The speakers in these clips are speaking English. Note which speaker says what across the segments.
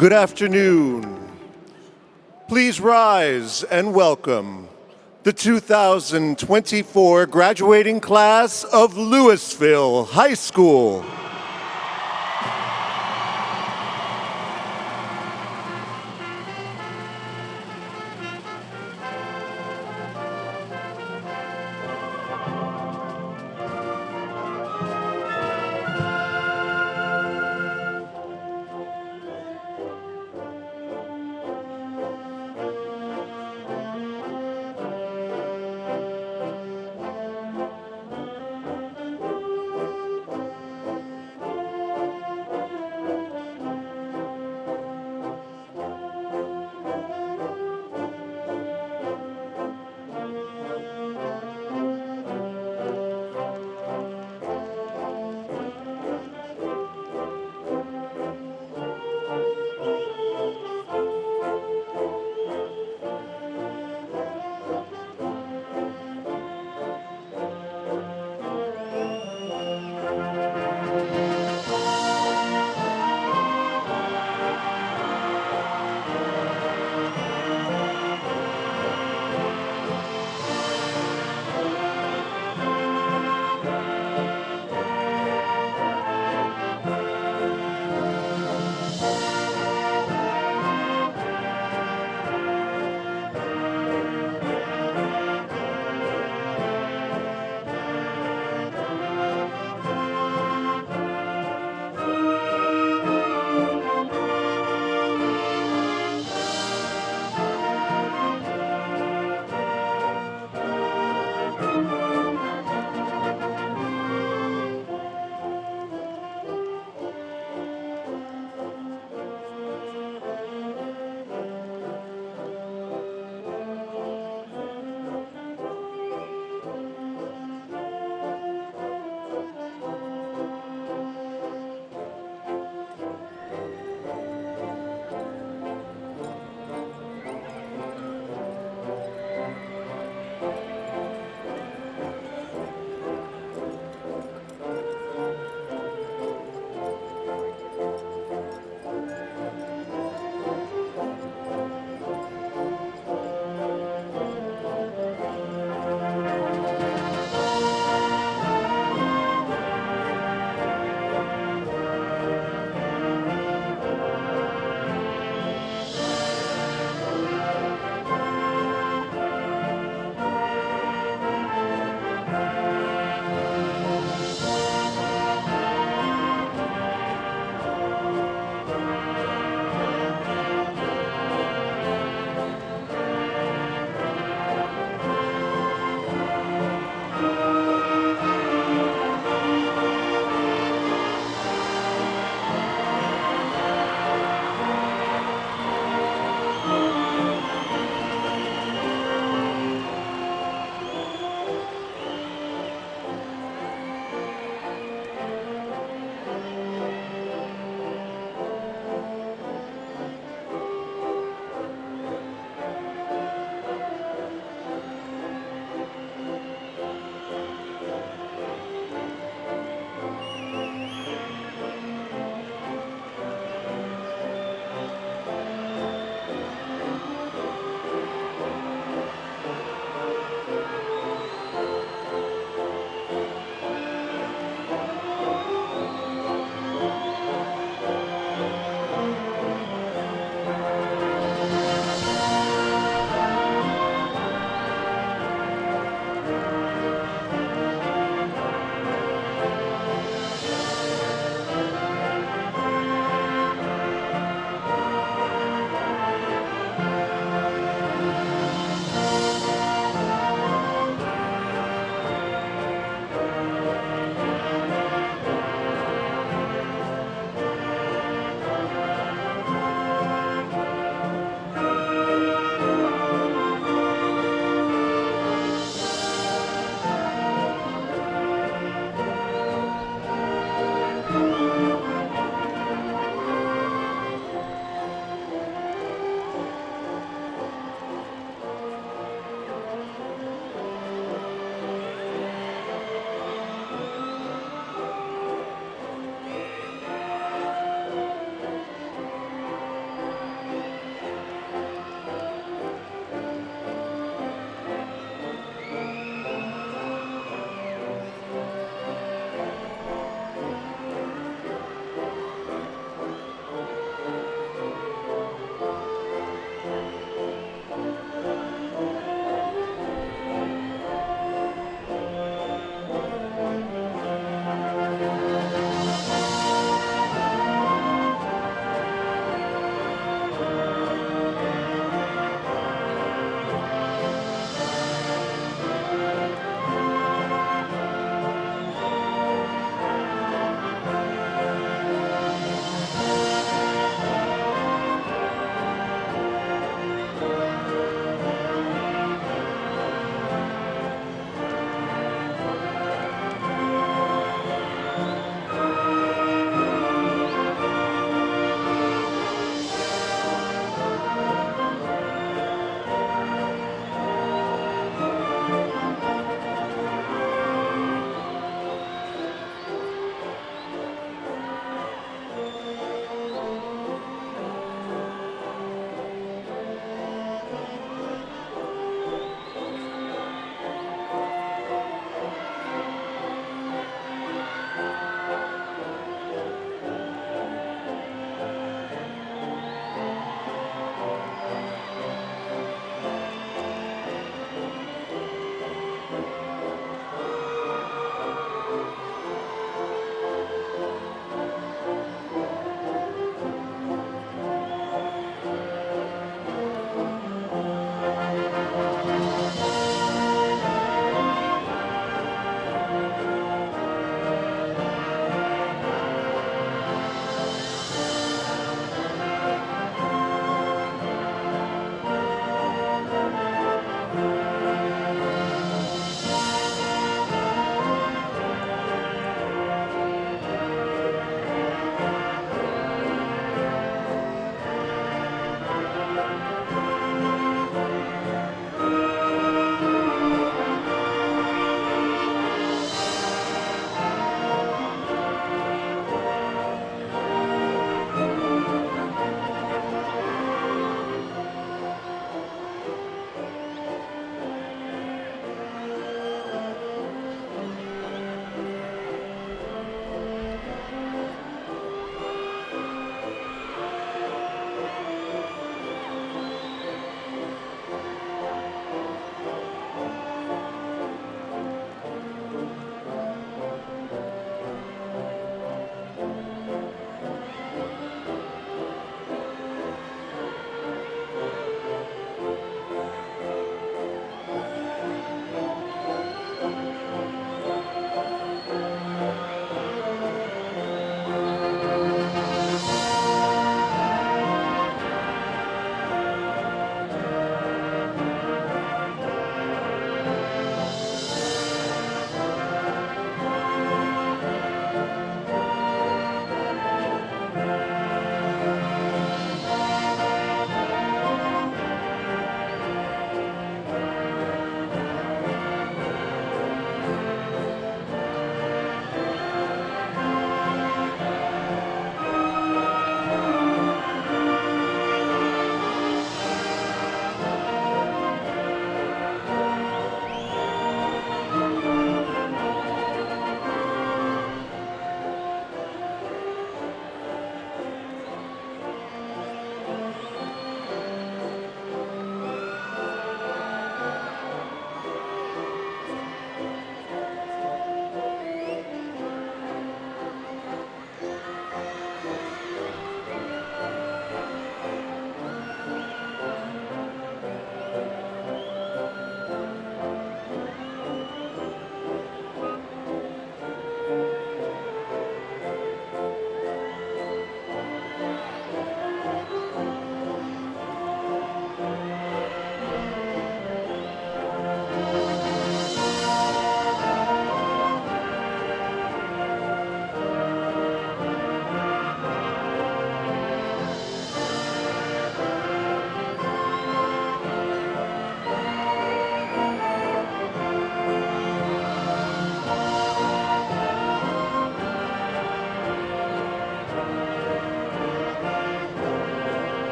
Speaker 1: Good afternoon. Please rise and welcome the 2024 graduating class of Lewisville High School.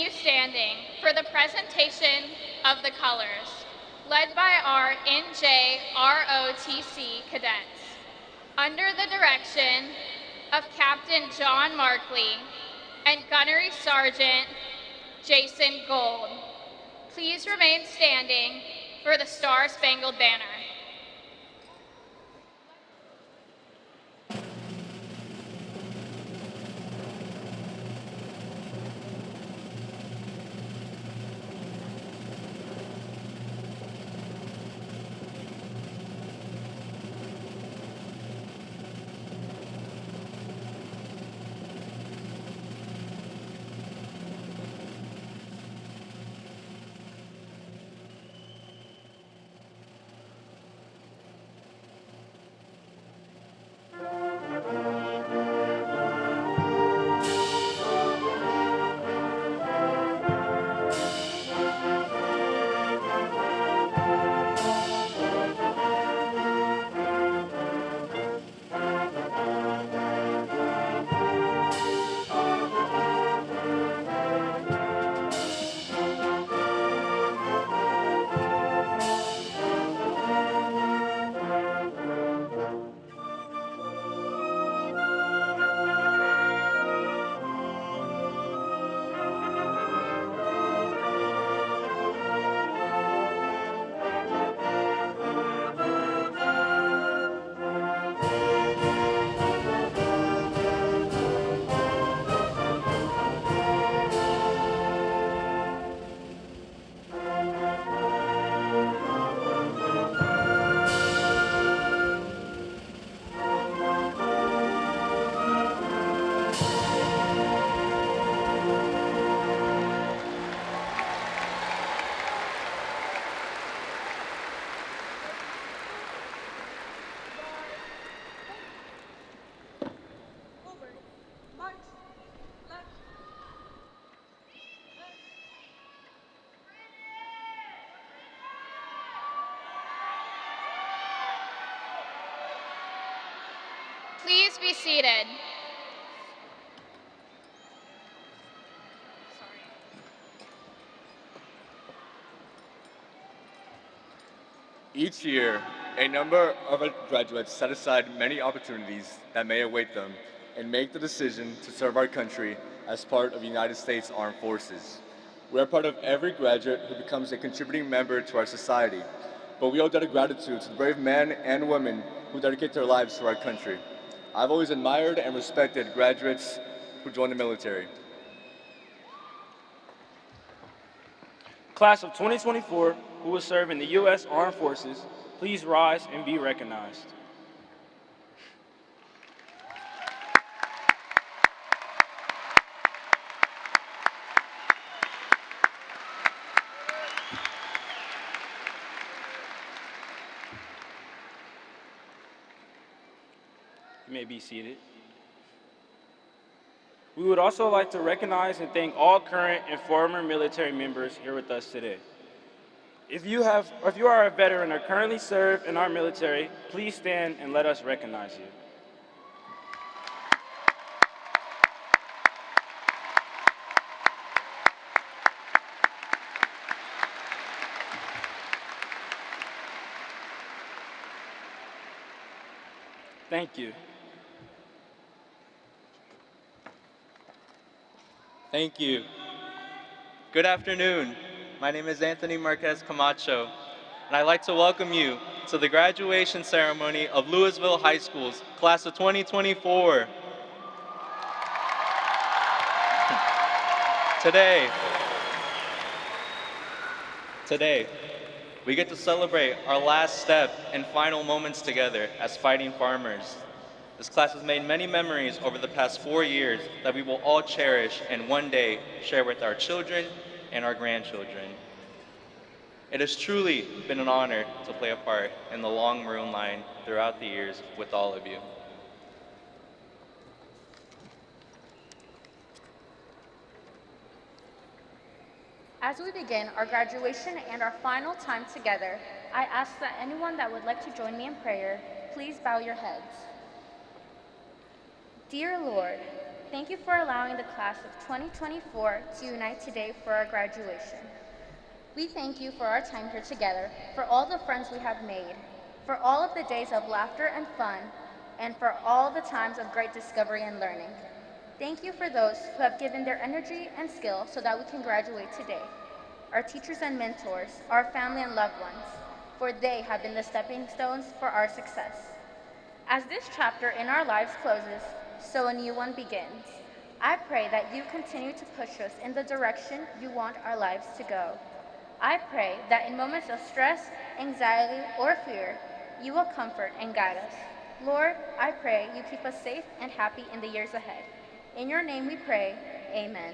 Speaker 2: continue standing for the presentation of the colors, led by our NJROTC cadets, under the direction of Captain John Markley and Gunnery Sergeant Jason Gold. Please remain standing for the Star-Spangled Banner. Please be seated.
Speaker 3: Each year, a number of our graduates set aside many opportunities that may await them and make the decision to serve our country as part of the United States Armed Forces. We are part of every graduate who becomes a contributing member to our society, but we owe debt of gratitude to the brave men and women who dedicate their lives to our country. I've always admired and respected graduates who join the military.
Speaker 4: Class of 2024, who will serve in the U.S. Armed Forces, please rise and be recognized. You may be seated. We would also like to recognize and thank all current and former military members here with us today. If you are a veteran or currently serve in our military, please stand and let us recognize you. Thank you.
Speaker 5: Thank you. Good afternoon. My name is Anthony Marquez Camacho, and I'd like to welcome you to the graduation ceremony of Lewisville High School's class of 2024. Today, we get to celebrate our last step and final moments together as fighting farmers. This class has made many memories over the past 4 years that we will all cherish and one day share with our children and our grandchildren. It has truly been an honor to play a part in the long maroon line throughout the years with all of you.
Speaker 6: As we begin our graduation and our final time together, I ask that anyone that would like to join me in prayer, please bow your heads. Dear Lord, Thank you for allowing the class of 2024 to unite today for our graduation. We thank you for our time here together, for all the friends we have made, for all of the days of laughter and fun, and for all the times of great discovery and learning. Thank you for those who have given their energy and skill so that we can graduate today. Our teachers and mentors, our family and loved ones, for they have been the stepping stones for our success. As this chapter in our lives closes, so a new one begins. I pray that you continue to push us in the direction you want our lives to go. I pray that in moments of stress, anxiety, or fear, you will comfort and guide us. Lord, I pray you keep us safe and happy in the years ahead. In your name we pray, amen.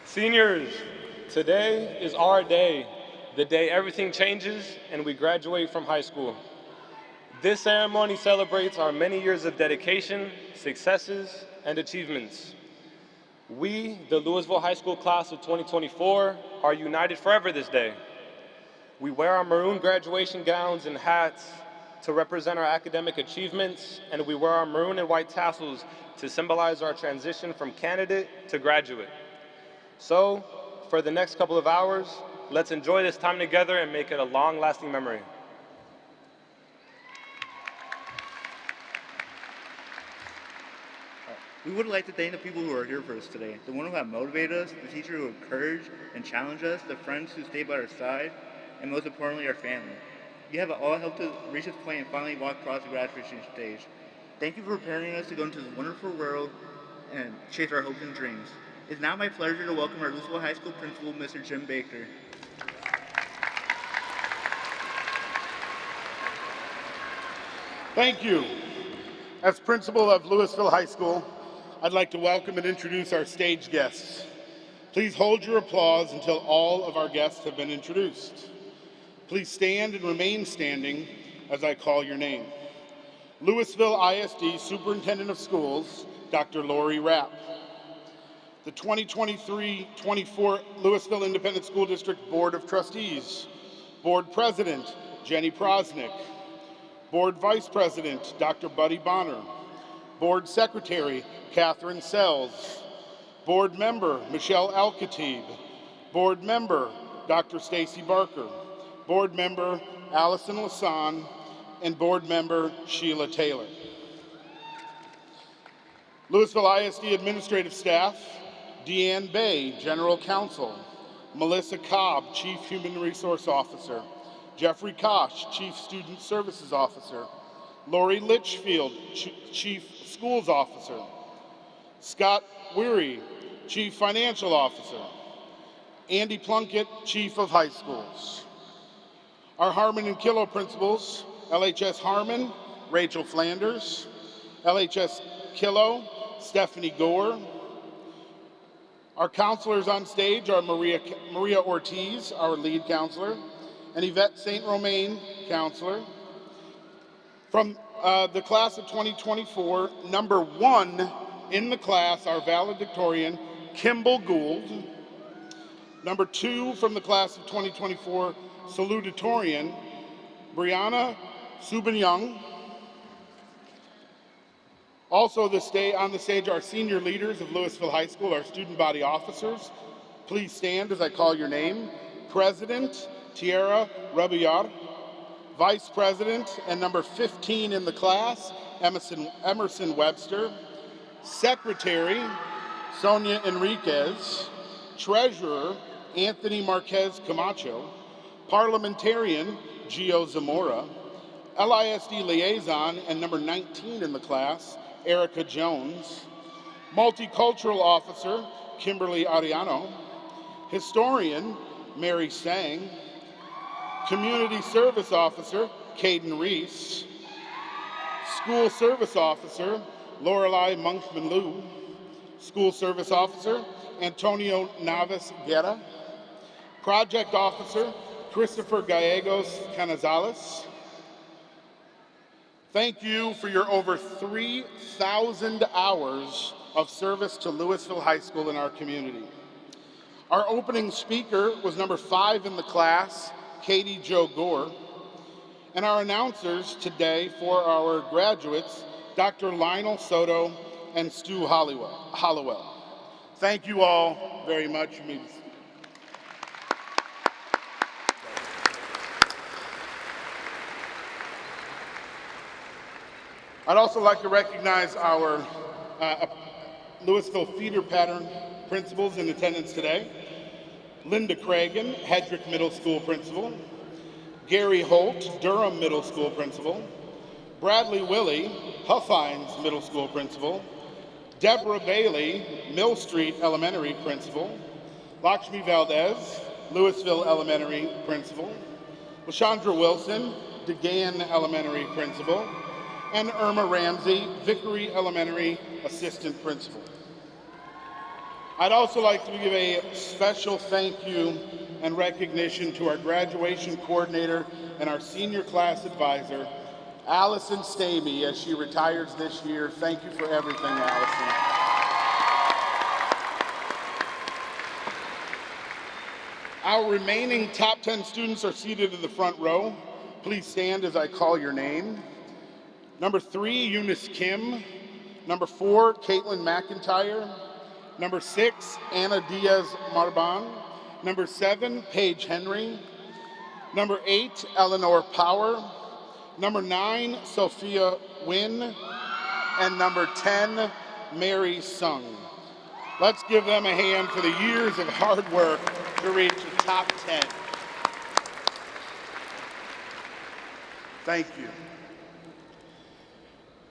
Speaker 7: Seniors, today is our day, the day everything changes and we graduate from high school. This ceremony celebrates our many years of dedication, successes, and achievements. We, the Lewisville High School class of 2024, are united forever this day. We wear our maroon graduation gowns and hats to represent our academic achievements, and we wear our maroon and white tassels to symbolize our transition from candidate to graduate. So, for the next couple of hours, let's enjoy this time together and make it a long-lasting memory.
Speaker 8: We would like to thank the people who are here for us today, the one who have motivated us, the teacher who encouraged and challenged us, the friends who stayed by our side, and most importantly, our family. You have all helped us reach this point and finally walk across the graduation stage. Thank you for preparing us to go into this wonderful world and chase our hopes and dreams. It's now my pleasure to welcome our Lewisville High School principal, Mr. Jim Baker.
Speaker 9: Thank you. As principal of Lewisville High School, I'd like to welcome and introduce our stage guests. Please hold your applause until all of our guests have been introduced. Please stand and remain standing as I call your name. Lewisville ISD Superintendent of Schools, Dr. Lori Rapp. The 2023-24 Lewisville Independent School District Board of Trustees, Board President, Jenny Prosnick. Board Vice President, Dr. Buddy Bonner. Board Secretary, Catherine Sells. Board Member, Michelle Al-Khatib. Board Member, Dr. Stacy Barker. Board Member, Allison Lasan. And Board Member, Sheila Taylor. Lewisville ISD Administrative Staff, Deanne Bay, General Counsel. Melissa Cobb, Chief Human Resource Officer. Jeffrey Kosh, Chief Student Services Officer. Lori Litchfield, Chief Schools Officer. Scott Weary, Chief Financial Officer. Andy Plunkett, Chief of High Schools. Our Harmon and Kilo principals, LHS Harmon, Rachel Flanders. LHS Kilo, Stephanie Gore. Our counselors on stage are Maria Ortiz, our lead counselor, and Yvette St. Romain, counselor. From the class of 2024, number 1 in the class, our valedictorian, Kimball Gould. Number 2 from the class of 2024, salutatorian, Brianna Subanyang. Also on the stage, our senior leaders of Lewisville High School, our student body officers. Please stand as I call your name. President, Tierra Rebellar. Vice President and number 15 in the class, Emerson Webster. Secretary, Sonia Enriquez. Treasurer, Anthony Marquez Camacho. Parliamentarian, Gio Zamora. LISD Liaison and number 19 in the class, Erica Jones. Multicultural Officer, Kimberly Ariano. Historian, Mary Sang. Community Service Officer, Caden Reese. School Service Officer, Lorelei Monkman-Liu. School Service Officer, Antonio Navas Guerra. Project Officer, Christopher Gallegos Canizales. Thank you for your over 3,000 hours of service to Lewisville High School in our community. Our opening speaker was number 5 in the class, Katie Jo Gore, and our announcers today for our graduates, Dr. Lionel Soto and Stu Hollowell. Thank you all very much. I'd also like to recognize our Lewisville feeder pattern principals in attendance today. Linda Cragen, Hedrick Middle School Principal. Gary Holt, Durham Middle School Principal. Bradley Willie, Huffines Middle School Principal. Deborah Bailey, Mill Street Elementary Principal. Lakshmi Valdez, Lewisville Elementary Principal. LaShandra Wilson, DeGan Elementary Principal. And Irma Ramsey, Vickery Elementary Assistant Principal. I'd also like to give a special thank you and recognition to our graduation coordinator and our senior class advisor, Allison Stamey, as she retires this year. Thank you for everything, Allison. Our remaining top 10 students are seated in the front row. Please stand as I call your name. Number 3, Eunice Kim. Number 4, Caitlin McIntyre. Number 6, Anna Diaz Marban. Number 7, Paige Henry. Number 8, Eleanor Power. Number 9, Sophia Wynn. And number 10, Mary Sung. Let's give them a hand for the years of hard work to reach the top 10. Thank you.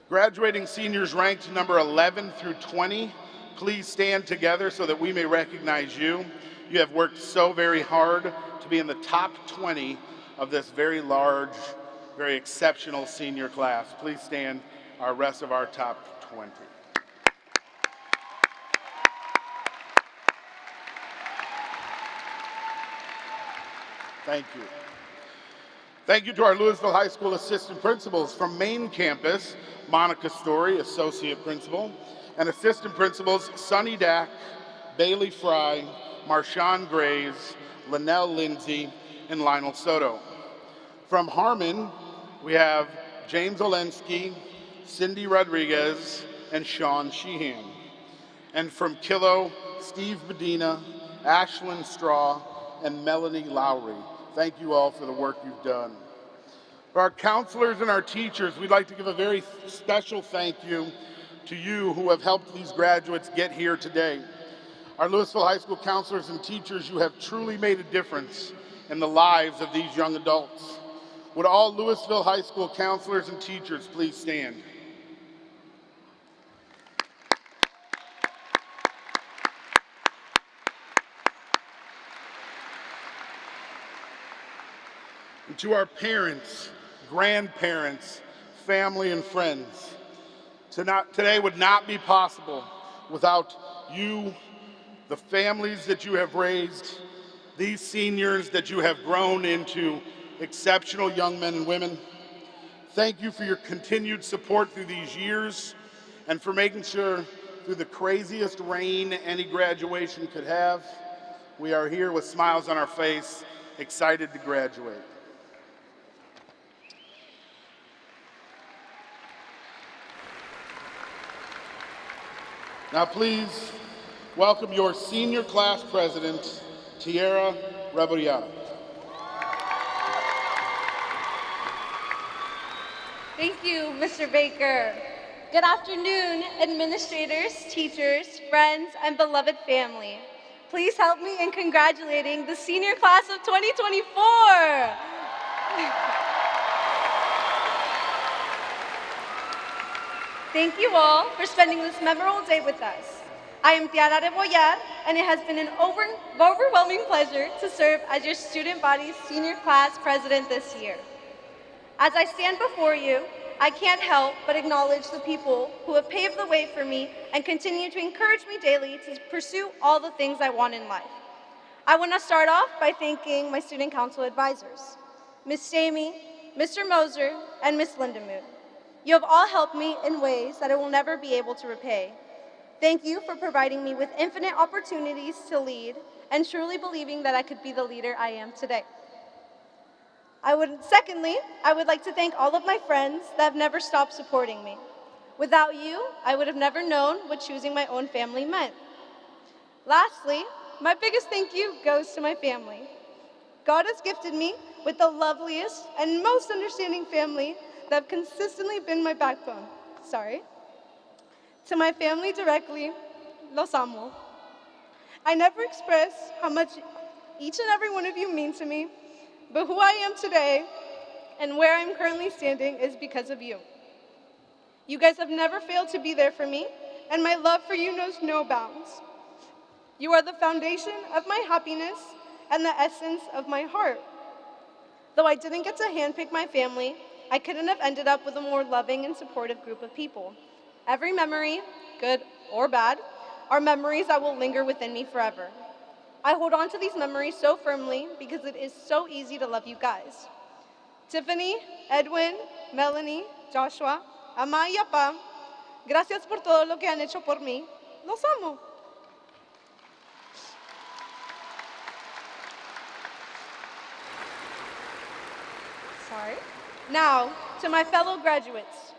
Speaker 9: Graduating seniors ranked number 11 through 20, please stand together so that we may recognize you. You have worked so very hard to be in the top 20 of this very large, very exceptional senior class. Please stand, our rest of our top 20. Thank you. Thank you to our Lewisville High School assistant principals from main campus, Monica Story, associate principal, and assistant principals Sunny Dack, Bailey Fry, Marshawn Graves, Linnell Lindsay, and Lionel Soto. From Harmon, we have James Olensky, Cindy Rodriguez, and Sean Sheehan. And from Kilo, Steve Medina, Ashlyn Straw, and Melanie Lowry. Thank you all for the work you've done. For our counselors and our teachers, we'd like to give a very special thank you to you who have helped these graduates get here today. Our Lewisville High School counselors and teachers, you have truly made a difference in the lives of these young adults. Would all Lewisville High School counselors and teachers please stand? And to our parents, grandparents, family, and friends, today would not be possible without you, the families that you have raised, these seniors that you have grown into exceptional young men and women. Thank you for your continued support through these years and for making sure through the craziest rain any graduation could have, we are here with smiles on our face, excited to graduate. Now please welcome your senior class president, Tierra Reboriata.
Speaker 10: Thank you, Mr. Baker. Good afternoon, administrators, teachers, friends, and beloved family. Please help me in congratulating the senior class of 2024. Thank you all for spending this memorable day with us. I am Tiara Rebollar, and it has been an overwhelming pleasure to serve as your student body's senior class president this year. As I stand before you, I can't help but acknowledge the people who have paved the way for me and continue to encourage me daily to pursue all the things I want in life. I want to start off by thanking my student council advisors, Ms. Stamey, Mr. Moser, and Ms. Lindemood. You have all helped me in ways that I will never be able to repay. Thank you for providing me with infinite opportunities to lead and truly believing that I could be the leader I am today. Secondly, I would like to thank all of my friends that have never stopped supporting me. Without you, I would have never known what choosing my own family meant. Lastly, my biggest thank you goes to my family. God has gifted me with the loveliest and most understanding family that have consistently been my backbone. Sorry. To my family directly, los amo. I never express how much each and every one of you mean to me, but who I am today and where I'm currently standing is because of you. You guys have never failed to be there for me, and my love for you knows no bounds. You are the foundation of my happiness and the essence of my heart. Though I didn't get to handpick my family, I couldn't have ended up with a more loving and supportive group of people. Every memory, good or bad, are memories that will linger within me forever. I hold on to these memories so firmly because it is so easy to love you guys. Tiffany, Edwin, Melanie, Joshua, Ama y Apa, gracias por todo lo que han hecho por mí. Los amo. Sorry. Now, to my fellow graduates,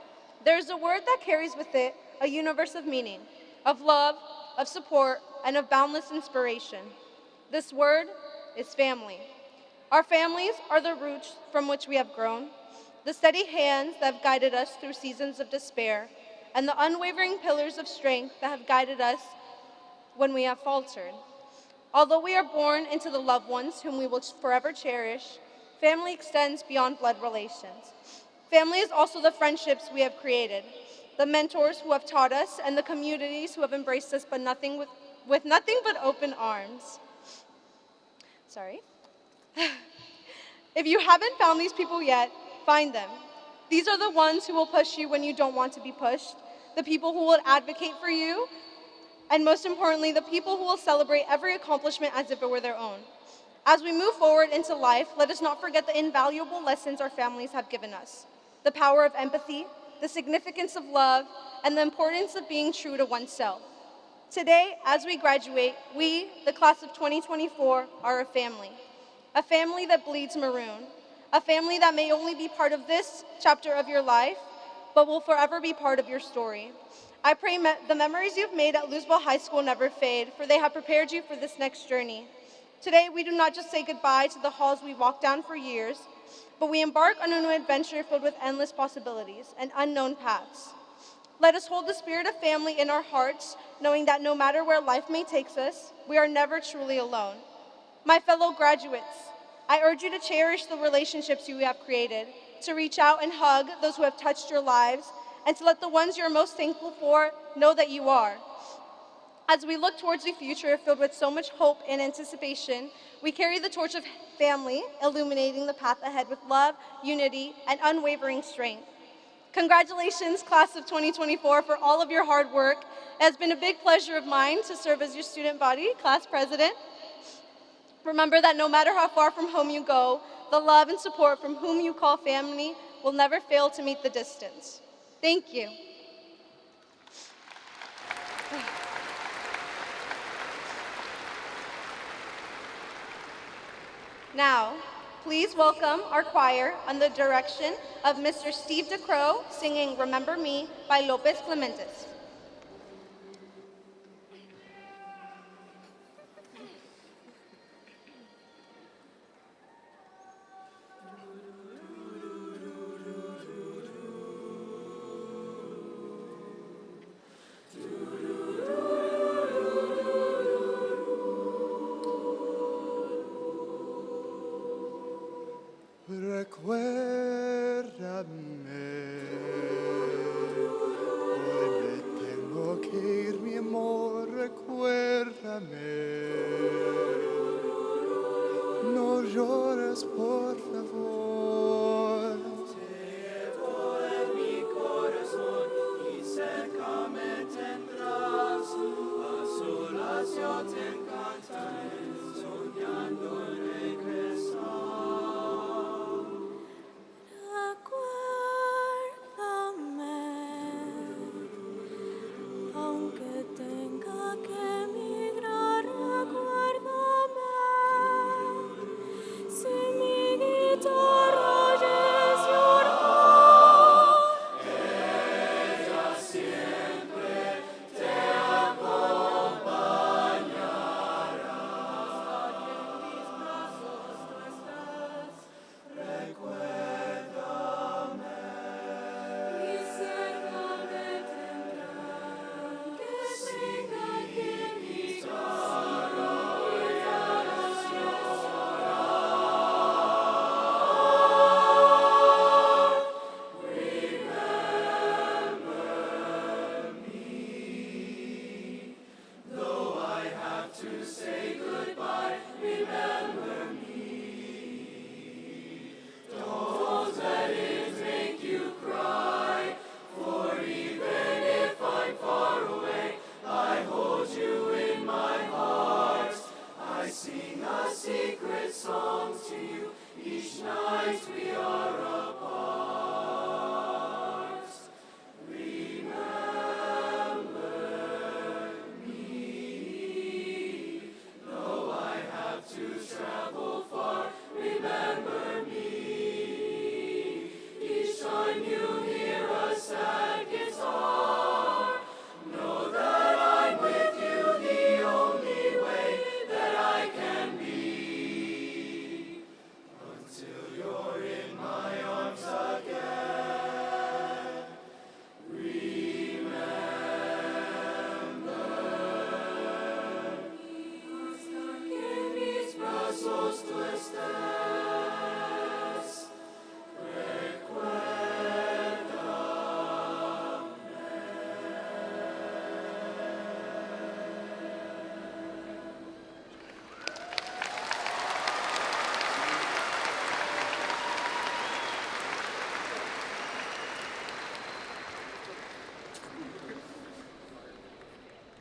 Speaker 10: there's a word that carries with it a universe of meaning, of love, of support, and of boundless inspiration. This word is family. Our families are the roots from which we have grown, the steady hands that have guided us through seasons of despair, and the unwavering pillars of strength that have guided us when we have faltered. Although we are born into the loved ones whom we will forever cherish, family extends beyond blood relations. Family is also the friendships we have created, the mentors who have taught us, and the communities who have embraced us with nothing but open arms. Sorry. If you haven't found these people yet, find them. These are the ones who will push you when you don't want to be pushed, the people who will advocate for you, and most importantly, the people who will celebrate every accomplishment as if it were their own. As we move forward into life, let us not forget the invaluable lessons our families have given us. The power of empathy, the significance of love, and the importance of being true to oneself. Today, as we graduate, we, the class of 2024, are a family that bleeds maroon, a family that may only be part of this chapter of your life, but will forever be part of your story. I pray the memories you've made at Lewisville High School never fade, for they have prepared you for this next journey. Today, we do not just say goodbye to the halls we walked down for years, but we embark on a new adventure filled with endless possibilities and unknown paths. Let us hold the spirit of family in our hearts, knowing that no matter where life may take us, we are never truly alone. My fellow graduates, I urge you to cherish the relationships you have created, to reach out and hug those who have touched your lives, and to let the ones you're most thankful for know that you are. As we look towards a future filled with so much hope and anticipation, we carry the torch of family, illuminating the path ahead with love, unity, and unwavering strength. Congratulations, class of 2024, for all of your hard work. It has been a big pleasure of mine to serve as your student body class president. Remember that no matter how far from home you go, the love and support from whom you call family will never fail to meet the distance. Thank you. Now, please welcome our choir on the direction of Mr. Steve DeCrow singing Remember Me by Lopez Clementes.
Speaker 1: Recuérdame, hoy me tengo que ir, mi amor, recuérdame. No llores, por favor. Te llevo en mi corazón y cerca me tendrás. A solas yo te encantaré, soñando regresar.
Speaker 11: Aunque tenga que emigrar, recuérdame. Si mi guitarra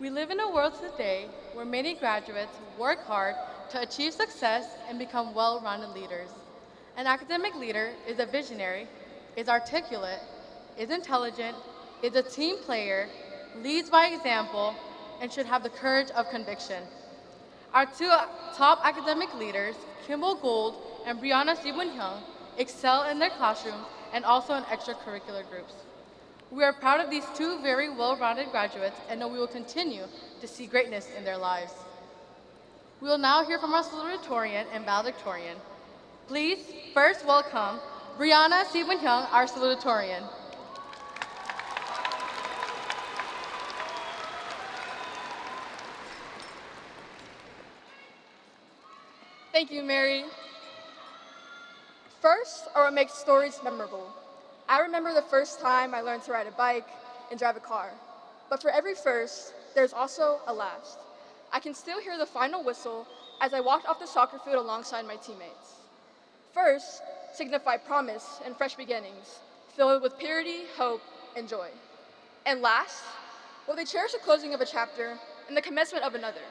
Speaker 12: We live in a world today where many graduates work hard to achieve success and become well-rounded leaders. An academic leader is a visionary, is articulate, is intelligent, is a team player, leads by example, and should have the courage of conviction. Our two top academic leaders, Kimball Gould and Brianna Sibun-Hyung, excel in their classrooms and also in extracurricular groups. We are proud of these two very well-rounded graduates and know we will continue to see greatness in their lives. We will now hear from our salutatorian and valedictorian. Please first welcome Brianna Sibun-Hyung, our salutatorian.
Speaker 13: Thank you, Mary. First, or what makes stories memorable. I remember the first time I learned to ride a bike and drive a car. But for every first, there's also a last. I can still hear the final whistle as I walked off the soccer field alongside my teammates. First signify promise and fresh beginnings, filled with purity, hope, and joy. And last, well, they cherish the closing of a chapter and the commencement of another.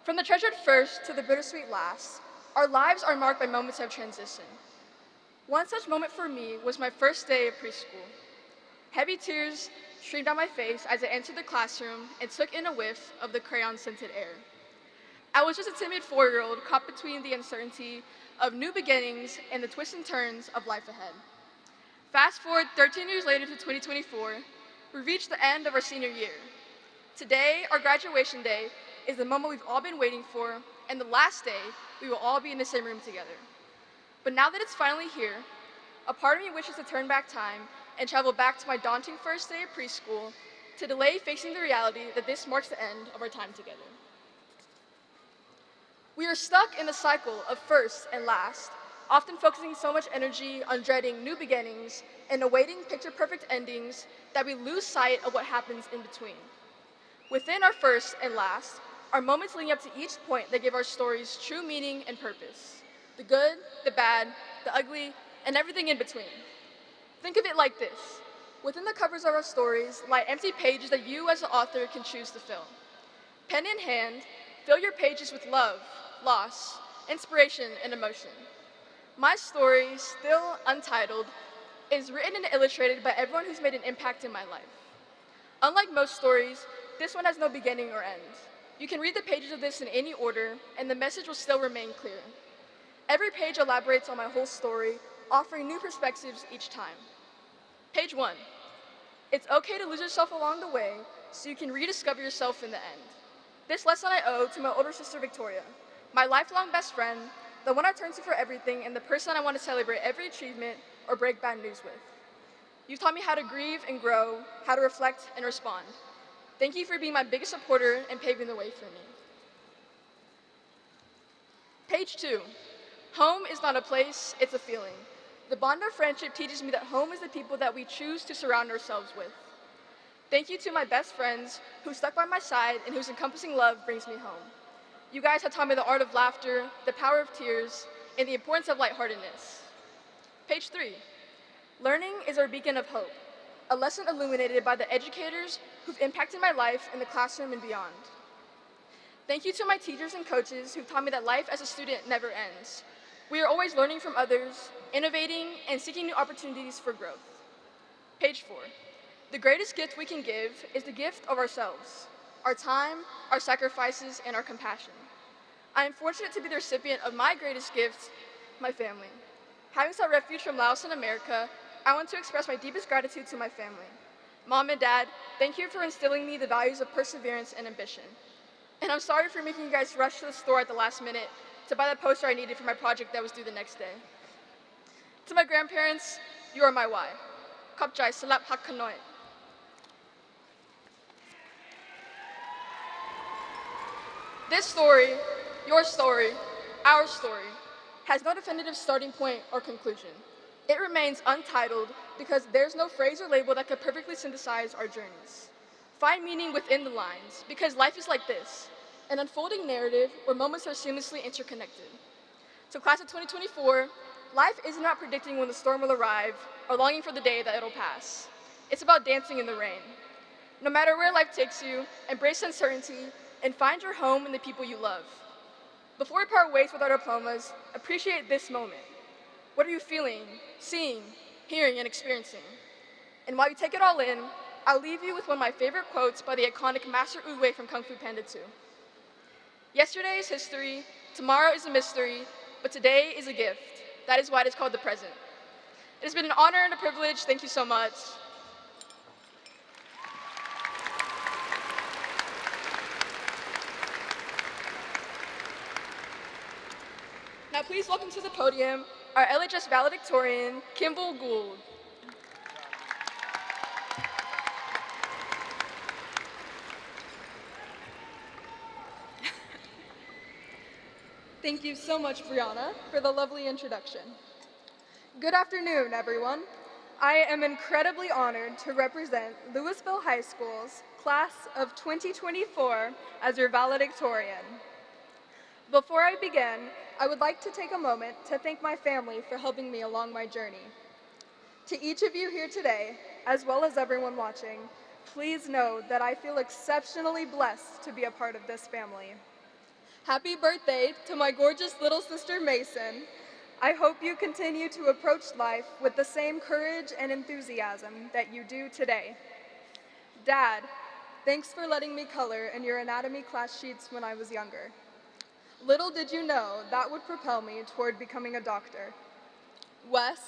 Speaker 13: From the treasured first to the bittersweet last, our lives are marked by moments of transition. One such moment for me was my first day of preschool. Heavy tears streamed down my face as I entered the classroom and took in a whiff of the crayon-scented air. I was just a timid 4-year-old caught between the uncertainty of new beginnings and the twists and turns of life ahead. Fast forward 13 years later to 2024, we reached the end of our senior year. Today, our graduation day, is the moment we've all been waiting for, and the last day we will all be in the same room together. But now that it's finally here, a part of me wishes to turn back time and travel back to my daunting first day of preschool to delay facing the reality that this marks the end of our time together. We are stuck in the cycle of first and last, often focusing so much energy on dreading new beginnings and awaiting picture-perfect endings that we lose sight of what happens in between. Within our first and last are moments leading up to each point that give our stories true meaning and purpose. The good, the bad, the ugly, and everything in between. Think of it like this. Within the covers of our stories lie empty pages that you as the author can choose to fill. Pen in hand, fill your pages with love, loss, inspiration, and emotion. My story, still untitled, is written and illustrated by everyone who's made an impact in my life. Unlike most stories, this one has no beginning or end. You can read the pages of this in any order, and the message will still remain clear. Every page elaborates on my whole story, offering new perspectives each time. Page 1. It's okay to lose yourself along the way, so you can rediscover yourself in the end. This lesson I owe to my older sister Victoria, my lifelong best friend, the one I turn to for everything, and the person I want to celebrate every achievement or break bad news with. You've taught me how to grieve and grow, how to reflect and respond. Thank you for being my biggest supporter and paving the way for me. Page 2. Home is not a place, it's a feeling. The bond of friendship teaches me that home is the people that we choose to surround ourselves with. Thank you to my best friends who stuck by my side and whose encompassing love brings me home. You guys have taught me the art of laughter, the power of tears, and the importance of lightheartedness. Page 3. Learning is our beacon of hope, a lesson illuminated by the educators who've impacted my life in the classroom and beyond. Thank you to my teachers and coaches who've taught me that life as a student never ends. We are always learning from others, innovating, and seeking new opportunities for growth. Page 4. The greatest gift we can give is the gift of ourselves, our time, our sacrifices, and our compassion. I am fortunate to be the recipient of my greatest gift, my family. Having sought refuge from Laos and America, I want to express my deepest gratitude to my family. Mom and Dad, thank you for instilling me the values of perseverance and ambition. And I'm sorry for making you guys rush to the store at the last minute to buy the poster I needed for my project that was due the next day. To my grandparents, you are my why. Kapjai salap hakanoy. This story, your story, our story, has no definitive starting point or conclusion. It remains untitled because there's no phrase or label that could perfectly synthesize our journeys. Find meaning within the lines, because life is like this, an unfolding narrative where moments are seamlessly interconnected. So class of 2024, life isn't about predicting when the storm will arrive or longing for the day that it'll pass. It's about dancing in the rain. No matter where life takes you, embrace uncertainty and find your home in the people you love. Before we part ways with our diplomas, appreciate this moment. What are you feeling, seeing, hearing, and experiencing? And while you take it all in, I'll leave you with one of my favorite quotes by the iconic Master Uwe from Kung Fu Panda 2. Yesterday is history, tomorrow is a mystery, but today is a gift. That is why it is called the present. It has been an honor and a privilege. Thank you so much. Now please welcome to the podium our LHS Valedictorian, Kimball Gould.
Speaker 14: Thank you so much, Brianna, for the lovely introduction. Good afternoon, everyone. I am incredibly honored to represent Lewisville High School's class of 2024 as your valedictorian. Before I begin, I would like to take a moment to thank my family for helping me along my journey. To each of you here today, as well as everyone watching, please know that I feel exceptionally blessed to be a part of this family. Happy birthday to my gorgeous little sister, Mason. I hope you continue to approach life with the same courage and enthusiasm that you do today. Dad, thanks for letting me color in your anatomy class sheets when I was younger. Little did you know that would propel me toward becoming a doctor. Wes,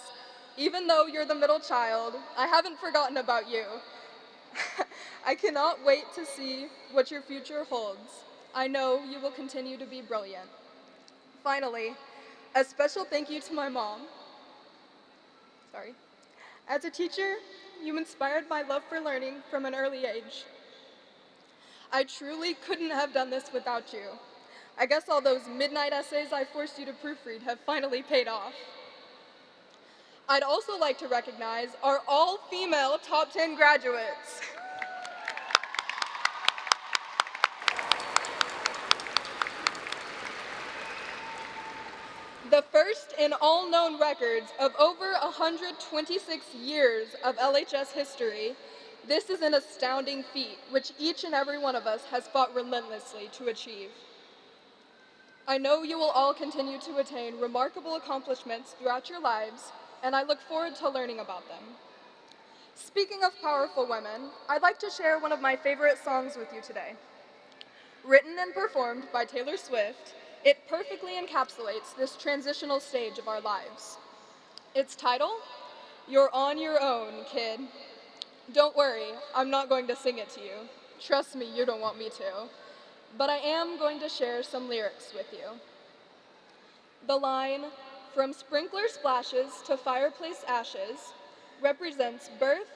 Speaker 14: even though you're the middle child, I haven't forgotten about you. I cannot wait to see what your future holds. I know you will continue to be brilliant. Finally, a special thank you to my mom. As a teacher, you inspired my love for learning from an early age. I truly couldn't have done this without you. I guess all those midnight essays I forced you to proofread have finally paid off. I'd also like to recognize our all-female top 10 graduates. The first in all known records of over 126 years of LHS history, this is an astounding feat which each and every one of us has fought relentlessly to achieve. I know you will all continue to attain remarkable accomplishments throughout your lives, and I look forward to learning about them. Speaking of powerful women, I'd like to share one of my favorite songs with you today. Written and performed by Taylor Swift, it perfectly encapsulates this transitional stage of our lives. Its title, You're On Your Own, Kid. Don't worry, I'm not going to sing it to you. Trust me, you don't want me to. But I am going to share some lyrics with you. The line, "From sprinkler splashes to fireplace ashes," represents birth,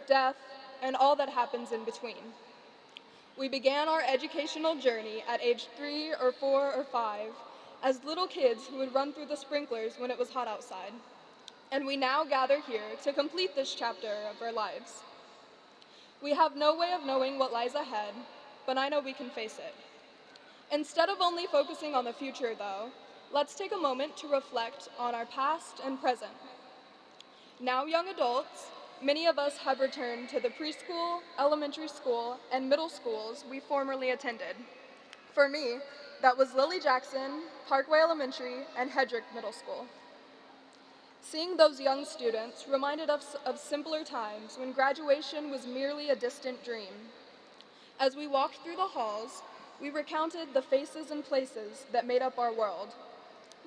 Speaker 14: death, and all that happens in between. We began our educational journey at age 3 or 4 or 5 as little kids who would run through the sprinklers when it was hot outside. And we now gather here to complete this chapter of our lives. We have no way of knowing what lies ahead, but I know we can face it. Instead of only focusing on the future, though, let's take a moment to reflect on our past and present. Now young adults, many of us have returned to the preschool, elementary school, and middle schools we formerly attended. For me, that was Lily Jackson, Parkway Elementary, and Hedrick Middle School. Seeing those young students reminded us of simpler times when graduation was merely a distant dream. As we walked through the halls, we recounted the faces and places that made up our world.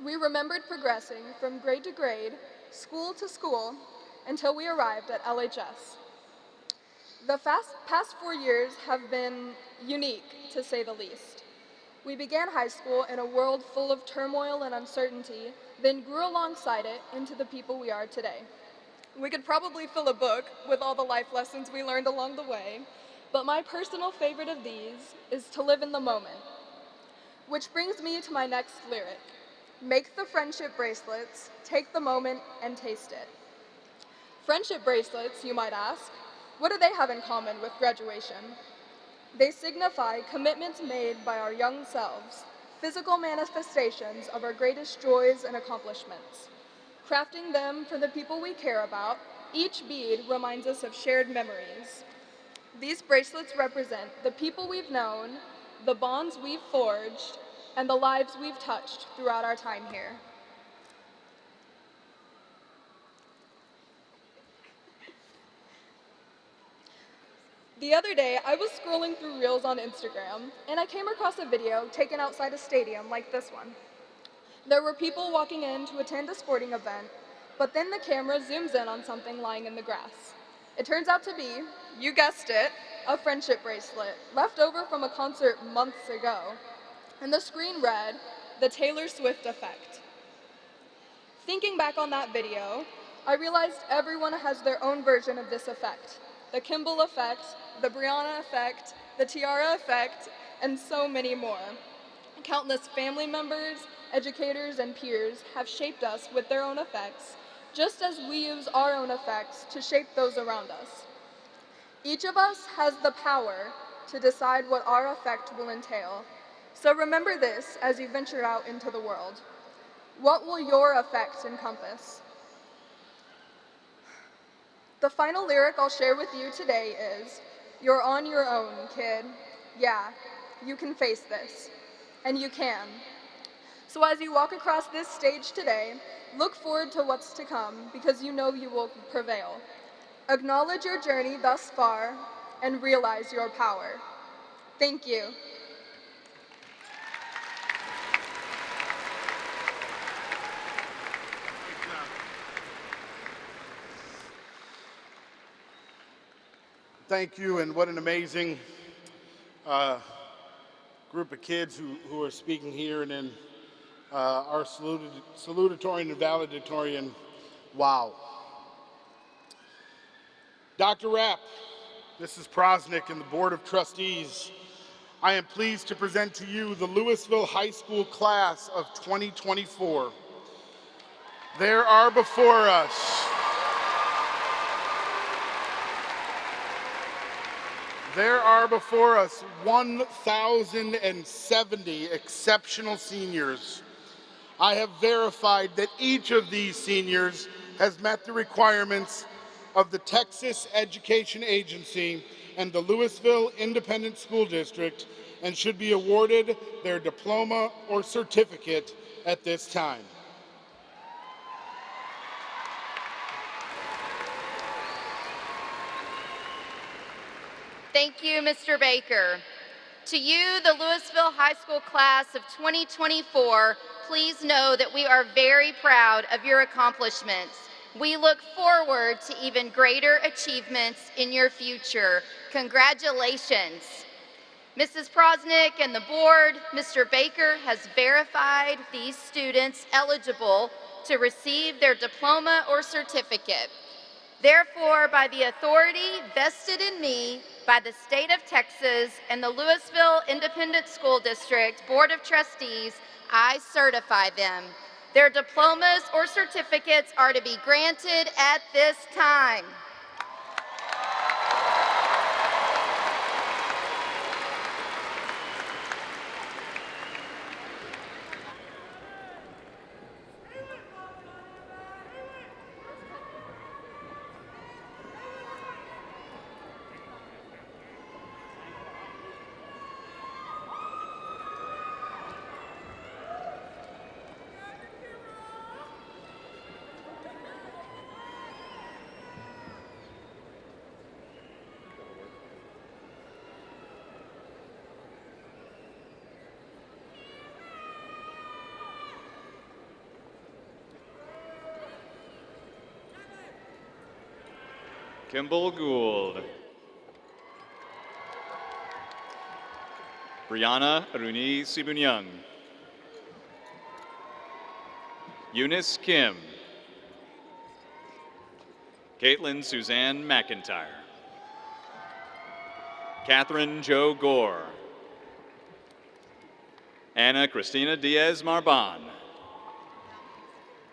Speaker 14: We remembered progressing from grade to grade, school to school, until we arrived at LHS. The past 4 years have been unique, to say the least. We began high school in a world full of turmoil and uncertainty, then grew alongside it into the people we are today. We could probably fill a book with all the life lessons we learned along the way, but my personal favorite of these is to live in the moment. Which brings me to my next lyric. Make the friendship bracelets, take the moment and taste it. Friendship bracelets, you might ask, what do they have in common with graduation? They signify commitments made by our young selves, physical manifestations of our greatest joys and accomplishments. Crafting them for the people we care about, each bead reminds us of shared memories. These bracelets represent the people we've known, the bonds we've forged, and the lives we've touched throughout our time here. The other day, I was scrolling through Reels on Instagram, and I came across a video taken outside a stadium like this one. There were people walking in to attend a sporting event, but then the camera zooms in on something lying in the grass. It turns out to be, you guessed it, a friendship bracelet left over from a concert months ago. And the screen read, "The Taylor Swift Effect." Thinking back on that video, I realized everyone has their own version of this effect. The Kimball effect, the Brianna effect, the Tiara effect, and so many more. Countless family members, educators, and peers have shaped us with their own effects, just as we use our own effects to shape those around us. Each of us has the power to decide what our effect will entail. So remember this as you venture out into the world. What will your effect encompass? The final lyric I'll share with you today is, "You're on your own, kid. Yeah, you can face this, and you can." So as you walk across this stage today, look forward to what's to come because you know you will prevail. Acknowledge your journey thus far and realize your power. Thank you.
Speaker 9: Thank you, and what an amazing group of kids who are speaking here and in our salutatorian and valedictorian. Wow. Dr. Rapp, Mrs. Prosnick, and the Board of Trustees, I am pleased to present to you the Lewisville High School class of 2024. There are before us 1,070 exceptional seniors. I have verified that each of these seniors has met the requirements of the Texas Education Agency and the Lewisville Independent School District and should be awarded their diploma or certificate at this time.
Speaker 15: Thank you, Mr. Baker. To you, the Lewisville High School class of 2024, please know that we are very proud of your accomplishments. We look forward to even greater achievements in your future. Congratulations. Mrs. Prosnick and the board, Mr. Baker has verified these students eligible to receive their diploma or certificate. Therefore, by the authority vested in me by the state of Texas and the Lewisville Independent School District Board of Trustees, I certify them. Their diplomas or certificates are to be granted at this time.
Speaker 16: Kimball Gould. Brianna Aruni Sibunyang. Eunice Kim. Caitlin Suzanne McIntyre. Catherine Jo Gore. Anna Christina Diaz Marban.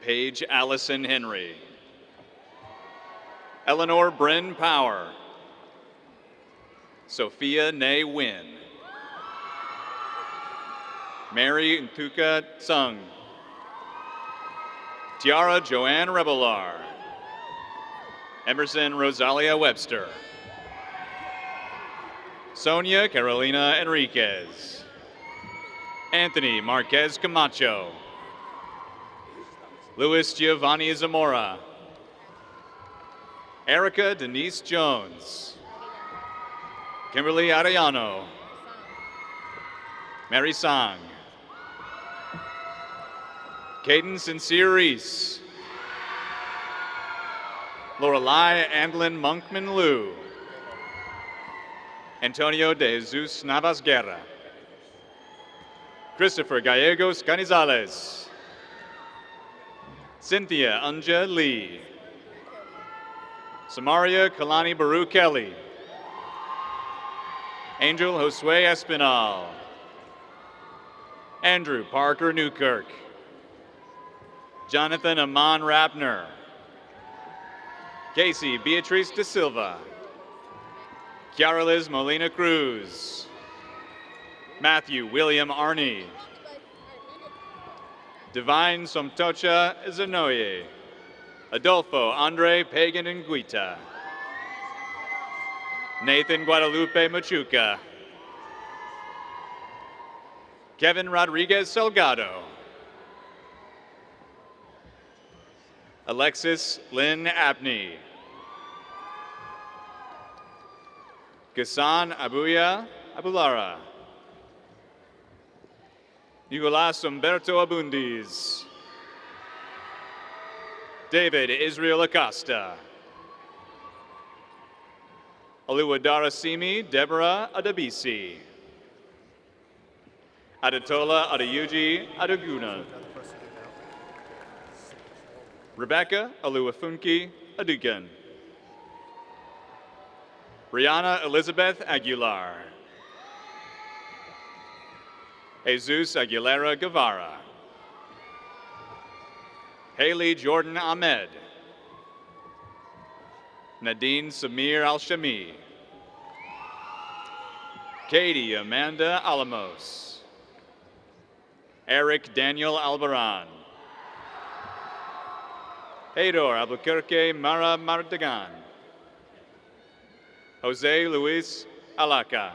Speaker 16: Paige Allison Henry. Eleanor Bryn Power. Sophia Nay Wynn. Mary Ntuka Tsung. Tiara Joanne Rebelar. Emerson Rosalia Webster. Sonia Carolina Enriquez. Anthony Marquez Camacho. Luis Giovanni Zamora. Erica Denise Jones. Kimberly Arellano. Mary Sang. Caden Sincere Reese. Lorelei Andlin Monkman Liu. Antonio de Jesus Navas Guerra. Christopher Gallegos Canizales. Cynthia Unja Lee. Samaria Kalani Baru Kelly. Angel Josue Espinal. Andrew Parker Newkirk. Jonathan Amon Rappner. Casey Beatrice De Silva. Kiara Liz Molina Cruz. Matthew William Arney. Divine Somtocha Zanoye. Adolfo Andre Pagan Nguita. Nathan Guadalupe Machuca. Kevin Rodriguez Salgado. Alexis Lynn Abney. Gassan Abuya Abulara. Nicolas Umberto Abundis. David Israel Acosta. Aluwadara Simi Deborah Adabisi. Adatola Adayuji Adaguna. Rebecca Aluafunki Adugan. Brianna Elizabeth Aguilar. Jesus Aguilera Guevara. Haley Jordan Ahmed. Nadine Samir Al-Shami. Katie Amanda Alamos. Eric Daniel Albaran. Hedor Albuquerque Mara Mardagan. Jose Luis Alaca.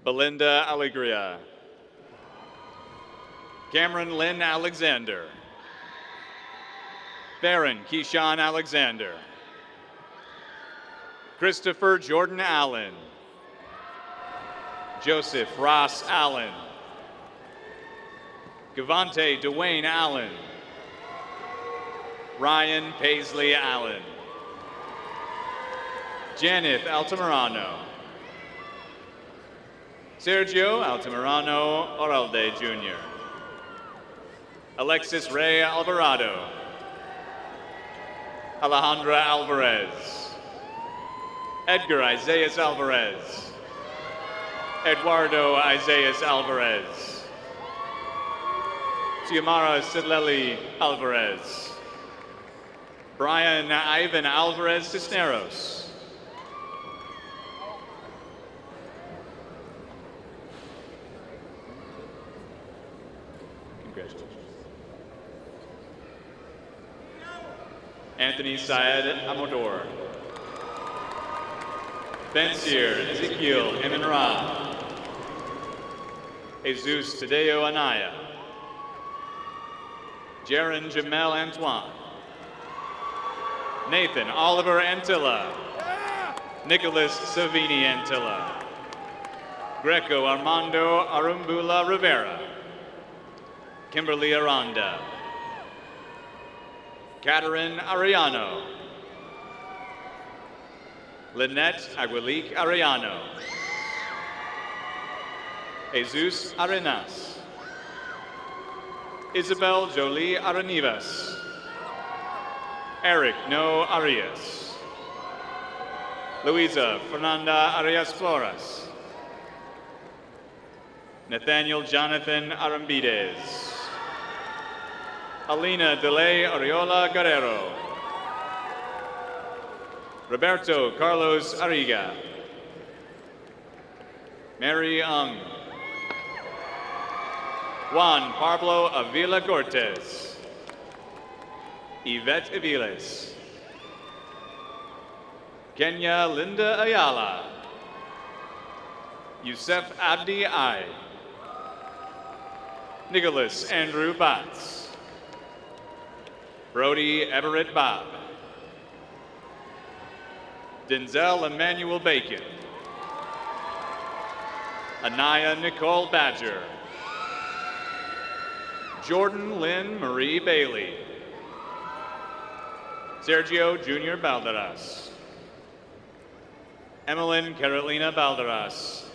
Speaker 16: Belinda Alegria. Cameron Lynn Alexander. Baron Keyshawn Alexander. Christopher Jordan Allen. Joseph Ross Allen. Gavante Dwayne Allen. Ryan Paisley Allen. Janet Altamirano. Sergio Altamirano Oralde Jr. Alexis Ray Alvarado. Alejandra Alvarez. Edgar Isaias Alvarez. Eduardo Isaias Alvarez. Xiomara Sidleli Alvarez. Brian Ivan Alvarez Cisneros. Congratulations. Anthony Syed Amador. Bensier Ezekiel Eminra. Jesus Tadeo Anaya. Jaron Jamel Antoine. Nathan Oliver Antilla. Nicholas Savini Antilla. Greco Armando Arumbula Rivera. Kimberly Aranda. Catherine Ariano. Lynette Aguilique Arellano. Jesus Arenas. Isabel Jolie Aranivas. Eric No Arias. Luisa Fernanda Arias Flores. Nathaniel Jonathan Arambides. Alina Delay Oriola Guerrero. Roberto Carlos Arriga. Mary Ung. Juan Pablo Avila Cortez. Yvette Aviles. Kenya Linda Ayala. Youssef Abdi Ai. Nicholas Andrew Batts. Brody Everett Bob. Denzel Emmanuel Bacon. Anaya Nicole Badger. Jordan Lynn Marie Bailey. Sergio Junior Balderas. Emmeline Carolina Balderas.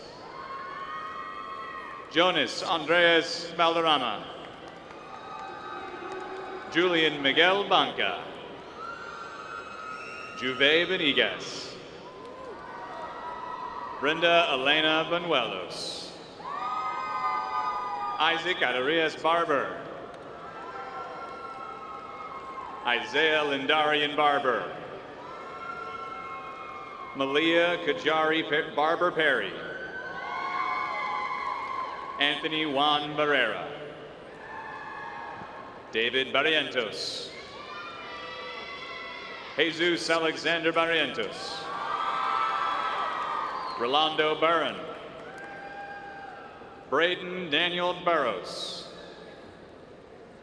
Speaker 16: Jonas Andreas Valderrama. Julian Miguel Banca. Juve Beniguez. Brenda Elena Banuelos. Isaac Adarias Barber. Isaiah Lindarian Barber. Malia Kajari Barber Perry. Anthony Juan Barrera. David Barrientos. Jesus Alexander Barrientos. Rolando Barron. Braden Daniel Burrows.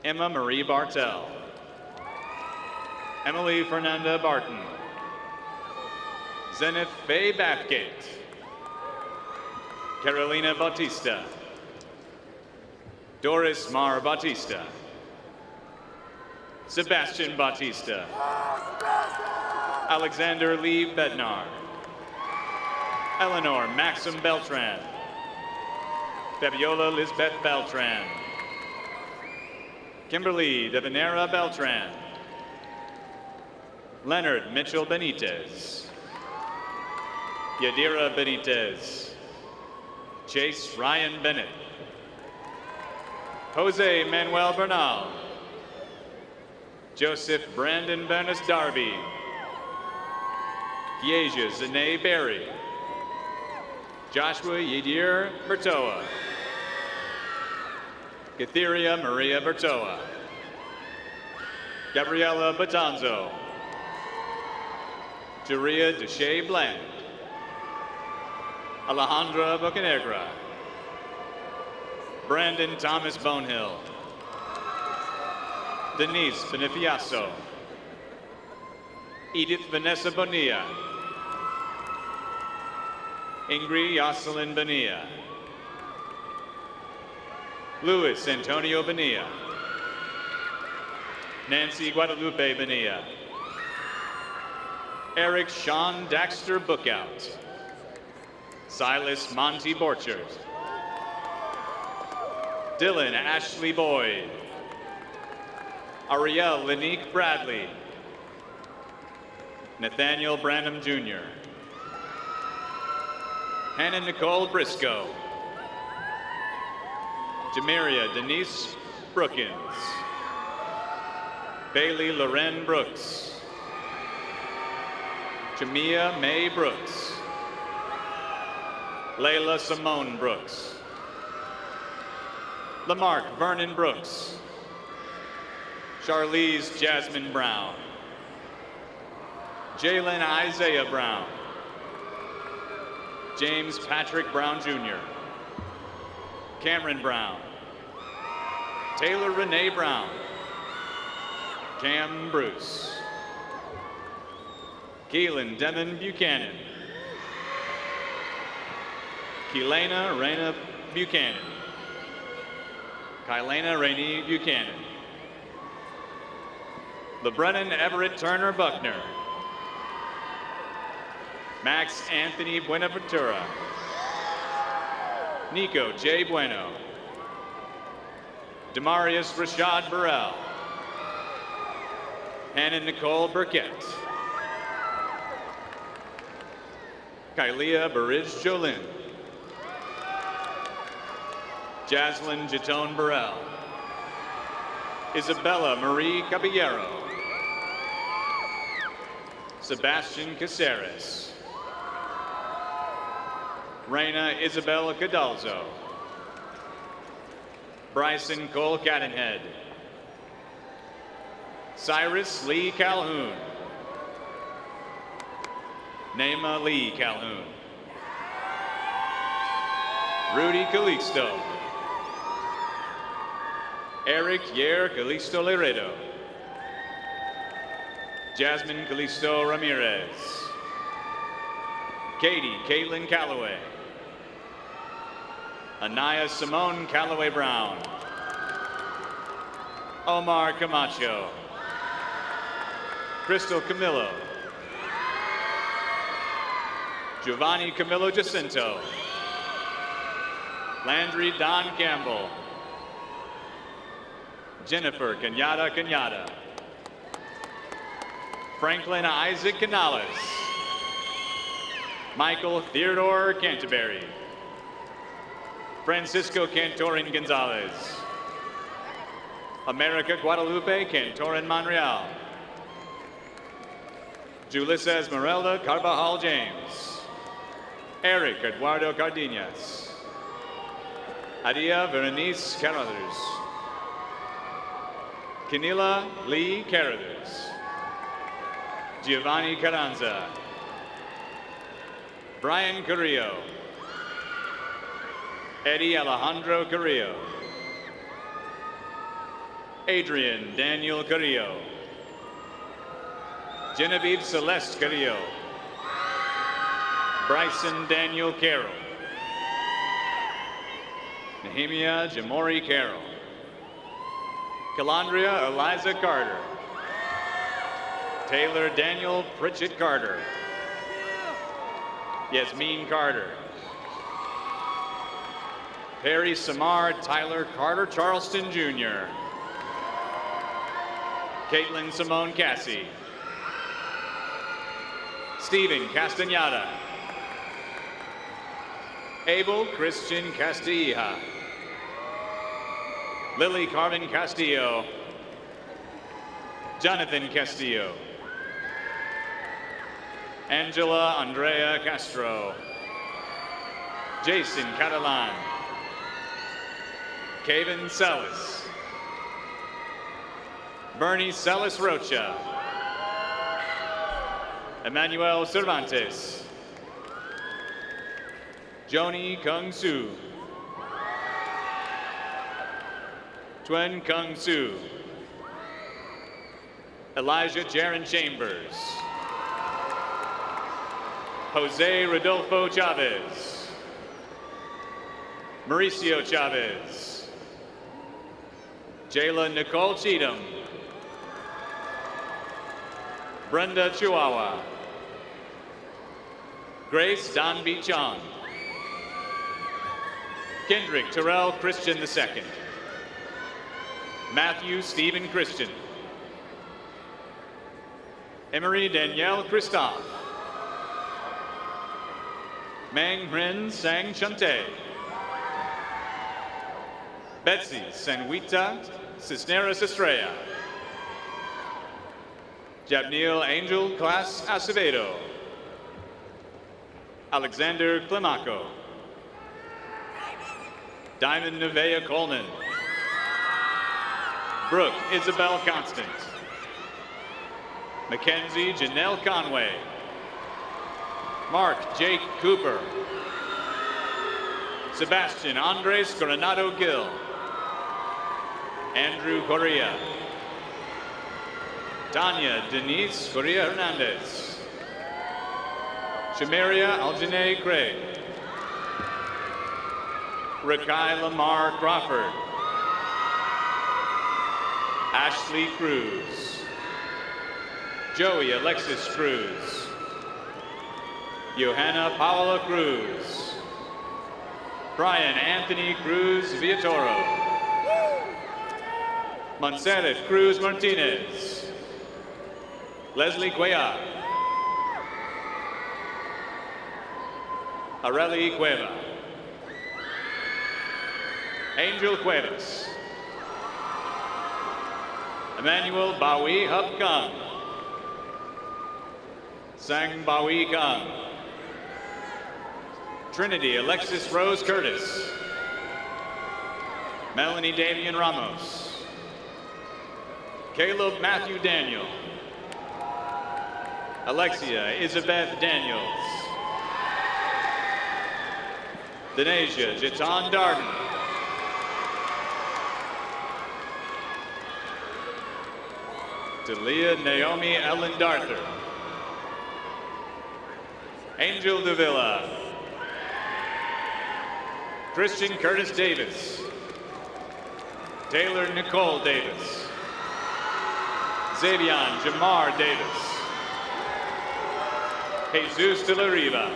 Speaker 16: Emma Marie Bartel. Emily Fernanda Barton. Zenith Faye Bathgate. Carolina Bautista. Doris Mar Bautista. Sebastian Bautista. Alexander Lee Bednar. Eleanor Maxim Beltran. Fabiola Lisbeth Beltran. Kimberly Devanera Beltran. Leonard Mitchell Benitez. Yadira Benitez. Chase Ryan Bennett. Jose Manuel Bernal. Joseph Brandon Bernis Darby. Kieja Zane Berry. Joshua Yedir Bertoa. Gatheria Maria Bertoa. Gabriela Batanzo. Juria Deshay Bland. Alejandra Bocanegra. Brandon Thomas Bonehill. Denise Benefiaso. Edith Vanessa Bonilla. Ingrid Jocelyn Bonilla. Luis Antonio Bonilla. Nancy Guadalupe Bonilla. Eric Sean Daxter Bookout. Silas Monty Borchert. Dylan Ashley Boyd. Ariel Lanique Bradley. Nathaniel Branham Jr. Hannah Nicole Briscoe. Jamiria Denise Brookins. Bailey Loren Brooks. Jamia Mae Brooks. Layla Simone Brooks. Lamarck Vernon Brooks. Charlize Jasmine Brown. Jalen Isaiah Brown. James Patrick Brown Jr. Cameron Brown. Taylor Renee Brown. Cam Bruce. Keelan Devin Buchanan. Keelana Raina Buchanan. Kylana Rainey Buchanan. LeBrennan Everett Turner Buckner. Max Anthony Buenaventura. Nico J. Bueno. Demarius Rashad Burrell. Hannah Nicole Burkett. Kylea Burridge Jolin. Jaslyn Jatone Burrell. Isabella Marie Caballero. Sebastian Caceres. Reina Isabel Cadalzo. Bryson Cole Cadenhead. Cyrus Lee Calhoun. Naima Lee Calhoun. Rudy Calixto. Eric Yer Calixto Laredo. Jasmine Calixto Ramirez. Katie Caitlin Calloway. Anaya Simone Calloway Brown. Omar Camacho. Crystal Camillo. Giovanni Camillo Jacinto. Landry Don Campbell. Jennifer Cañada Cañada. Franklin Isaac Canales. Michael Theodore Canterbury. Francisco Cantorin Gonzalez. America Guadalupe Cantorin Monreal. Julissa Esmeralda Carvajal James. Eric Eduardo Cardenas. Adia Berenice Carruthers. Kenila Lee Carruthers. Giovanni Carranza. Brian Carrillo. Eddie Alejandro Carrillo. Adrian Daniel Carrillo. Genevieve Celeste Carrillo. Bryson Daniel Carroll. Nehemia Jamori Carroll. Calandria Eliza Carter. Taylor Daniel Pritchett Carter. Yasmin Carter. Perry Samar Tyler Carter Charleston Jr. Caitlin Simone Cassie. Stephen Castañeda. Abel Christian Castilla. Lily Carmen Castillo. Jonathan Castillo. Angela Andrea Castro. Jason Catalan. Kevin Celis. Bernie Celis Rocha. Emmanuel Cervantes. Joni Kung Su. Twen Kung Su. Elijah Jaron Chambers. Jose Rodolfo Chavez. Mauricio Chavez. Jayla Nicole Cheatham. Brenda Chihuahua. Grace Donby Chong. Kendrick Terrell Christian II. Matthew Stephen Christian. Emery Danielle Christophe. Meng Hrin Sang Chante. Betsy Sanwita Cisneros Estrella. Jabniel Angel Class Acevedo. Alexander Climaco. Diamond Nevea Coleman. Brooke Isabel Constant. Mackenzie Janelle Conway. Mark Jake Cooper. Sebastian Andres Coronado Gill. Andrew Correa. Tanya Denise Correa Hernandez. Shamaria Aljanae Craig. Rakai Lamar Crawford. Ashley Cruz. Joey Alexis Cruz. Johanna Paola Cruz. Brian Anthony Cruz Villatoro. Montserrat Cruz Martinez. Leslie Cuellar. Areli Cueva. Angel Cuevas. Emmanuel Bawi Hup Kang. Sang Bawi Kang. Trinity Alexis Rose Curtis. Melanie Davian Ramos. Caleb Matthew Daniel. Alexia Isabeth Daniels. Denasia Jitan Darden. Delia Naomi Ellen Darther. Angel Davila. Christian Curtis Davis. Taylor Nicole Davis. Xavion Jamar Davis. Jesus de la Riva.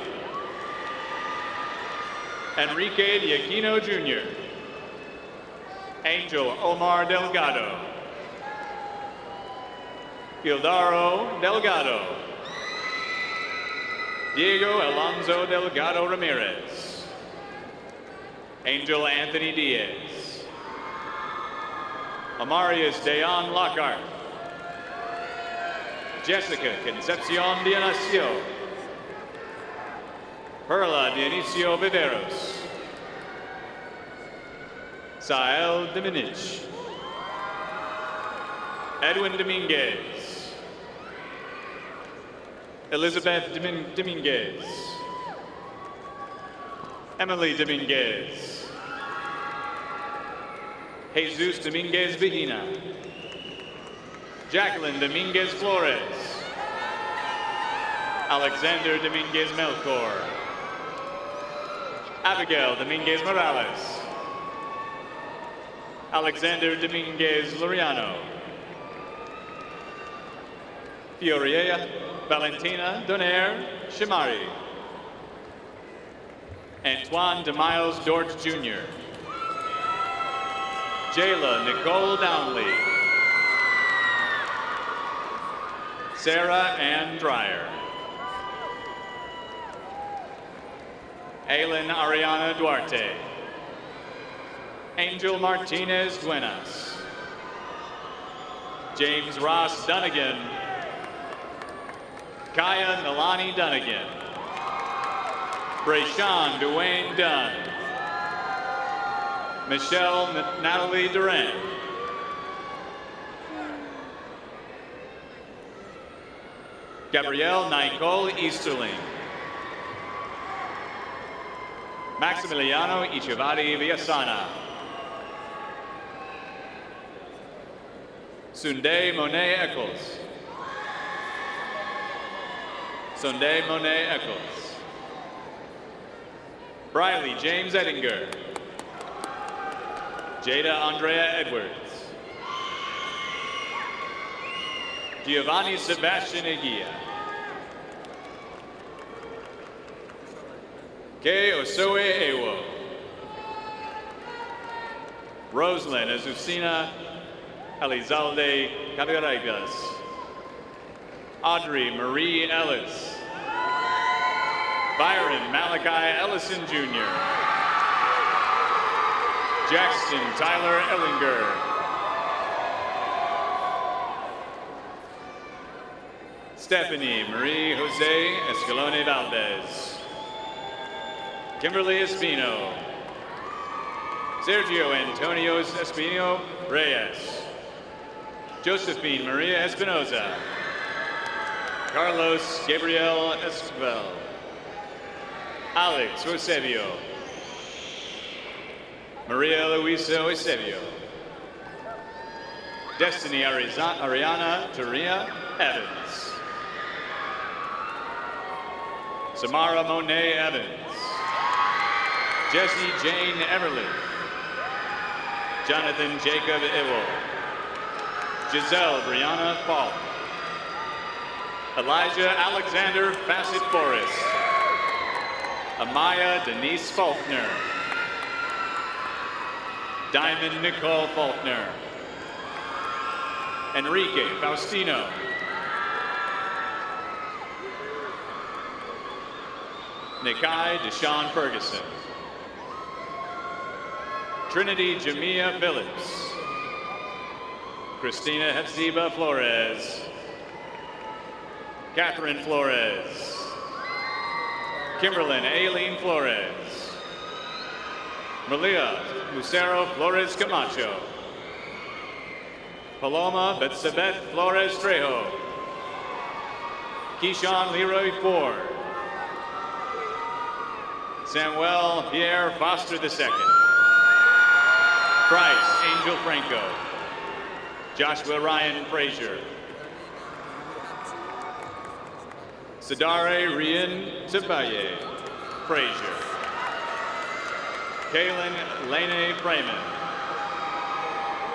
Speaker 16: Enrique Diaquino Jr. Angel Omar Delgado. Gildaro Delgado. Diego Alonso Delgado Ramirez. Angel Anthony Diaz. Amarius Deon Lockhart. Jessica Concepcion Dionisio. Perla Dionisio Viveros. Sael Dominich. Edwin Dominguez. Elizabeth Dominguez. Emily Dominguez. Jesus Dominguez Vigina. Jacqueline Dominguez Flores. Alexander Dominguez Melchor. Abigail Dominguez Morales. Alexander Dominguez Loriano. Fioria Valentina Donaire Shimari. Antoine DeMiles Dort Jr. Jayla Nicole Downley. Sarah Ann Dreyer. Aylin Ariana Duarte. Angel Martinez Duenas. James Ross Dunnigan. Kaya Nalani Dunnigan. Brayshawn Dwayne Dunn. Michelle Natalie Duran. Gabrielle Nicole Easterling. Maximiliano Ichivari Villasana. Sunday Monet Eccles. Sunday Monet Eccles. Briley James Edinger. Jada Andrea Edwards. Giovanni Sebastian Eguia. Ke Osoe Ewo. Rosalind Azucena Elizalde Cabiregas. Audrey Marie Ellis. Byron Malachi Ellison Jr. Jackson Tyler Ellinger. Stephanie Marie Jose Escalone Valdez. Kimberly Espino. Sergio Antonio Espino Reyes. Josephine Maria Espinoza. Carlos Gabriel Esquivel. Alex Eusebio. Maria Luisa Eusebio. Destiny Ariana Taria Evans. Samara Monet Evans. Jessie Jane Everly. Jonathan Jacob Ewell. Giselle Brianna Falk. Elijah Alexander Fassett Forrest. Amaya Denise Faulkner. Diamond Nicole Faulkner. Enrique Faustino. Nikai Deshaun Ferguson. Trinity Jamia Phillips. Christina Hepzibah Flores. Catherine Flores. Kimberlyn Aileen Flores. Malia Lucero Flores Camacho. Paloma Betsabeth Flores Trejo. Keyshawn Leroy Ford. Samuel Pierre Foster II. Bryce Angel Franco. Joshua Ryan Frazier. Sadare Rian Tabaye Frazier. Kaylin Lene Freeman.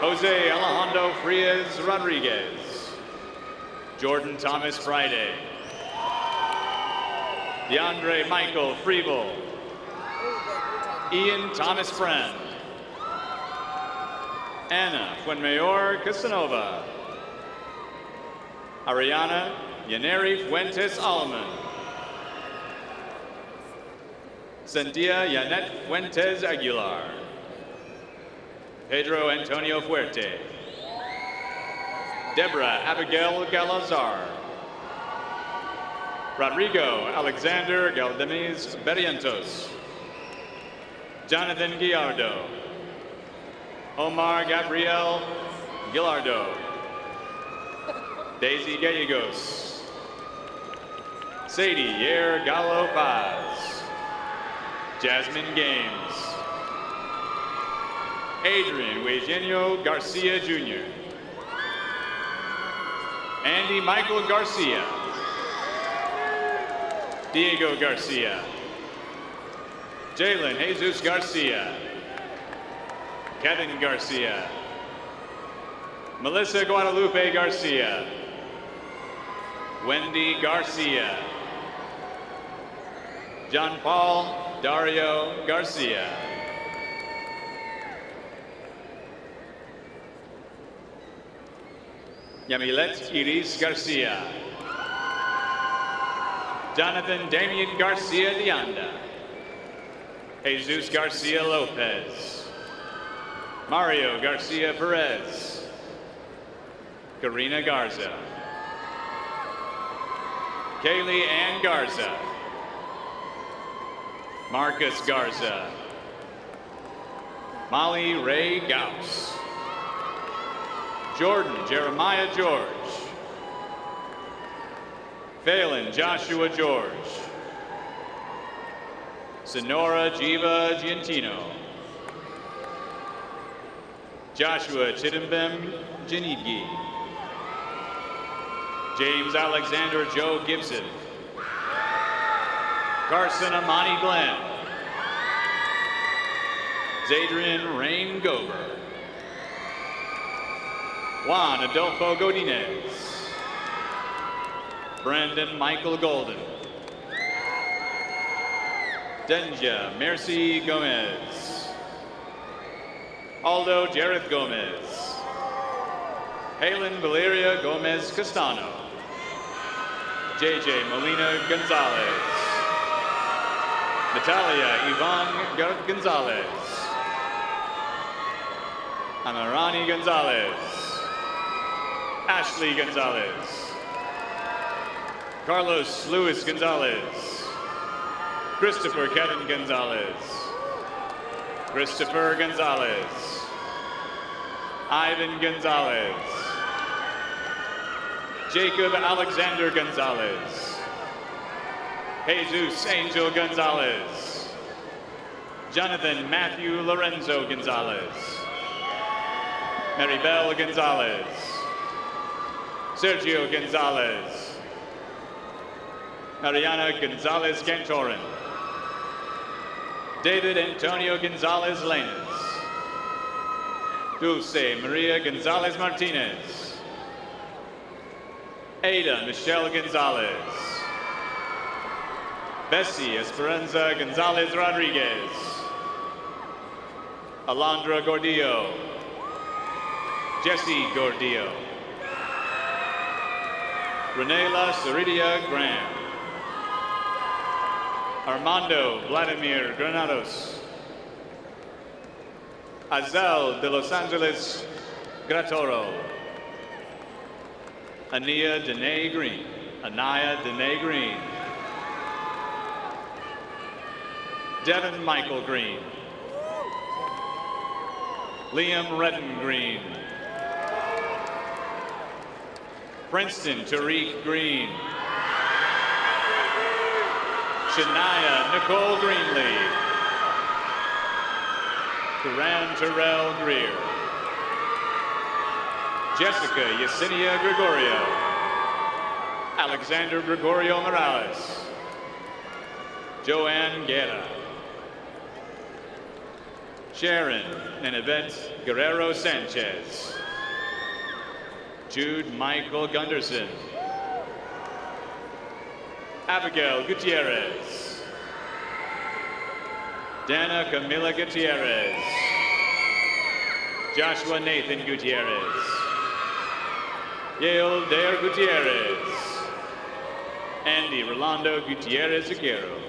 Speaker 16: Jose Alejandro Frias Rodriguez. Jordan Thomas Friday. DeAndre Michael Freeble. Ian Thomas Friend. Anna Fuenmayor Casanova. Ariana Yaneri Fuentes Alaman. Cynthia Yanet Fuentes Aguilar. Pedro Antonio Fuerte. Deborah Abigail Galazar. Rodrigo Alexander Galdemis Berrientos. Jonathan Guillardo. Omar Gabriel Gillardo. Daisy Gallegos. Sadie Yer Gallo Paz. Jasmine Games. Adrian Eugenio Garcia Jr. Andy Michael Garcia. Diego Garcia. Jalen Jesus Garcia. Kevin Garcia. Melissa Guadalupe Garcia. Wendy Garcia. John Paul Dario Garcia. Yamilet Iris Garcia. Jonathan Damian Garcia Deanda. Jesus Garcia Lopez. Mario Garcia Perez. Karina Garza. Kaylee Ann Garza. Marcus Garza. Molly Ray Gauss. Jordan Jeremiah George. Phelan Joshua George. Sonora Jiva Giantino. Joshua Chidimbem Janidgi. James Alexander Joe Gibson. Carson Amani Glenn. Zadrian Rain Gover. Juan Adolfo Godinez. Brandon Michael Golden. Denja Mercy Gomez. Aldo Jareth Gomez. Halen Valeria Gomez Castano. JJ Molina Gonzalez. Natalia Yvonne Gonzalez. Amarani Gonzalez. Ashley Gonzalez. Carlos Luis Gonzalez. Christopher Kevin Gonzalez. Christopher Gonzalez. Ivan Gonzalez. Jacob Alexander Gonzalez. Jesus Angel Gonzalez. Jonathan Matthew Lorenzo Gonzalez. Maribel Gonzalez. Sergio Gonzalez. Mariana Gonzalez Cantorin. David Antonio Gonzalez Lanes. Dulce Maria Gonzalez Martinez. Ada Michelle Gonzalez. Bessie Esperanza Gonzalez Rodriguez. Alondra Gordillo. Jesse Gordillo. Renela Saridia Graham. Armando Vladimir Granados. Azel de Los Angeles Gratoro. Anaya Danae Green. Anaya Danae Green. Devin Michael Green. Liam Redden Green. Princeton Tariq Green. Shania Nicole Greenlee. Karan Terrell Greer. Jessica Yesenia Gregorio. Alexander Gregorio Morales. Joanne Guerra. Sharon Ninevette Guerrero Sanchez. Jude Michael Gunderson. Abigail Gutierrez. Dana Camila Gutierrez. Joshua Nathan Gutierrez. Yale Dare Gutierrez. Andy Rolando Gutierrez Aguero.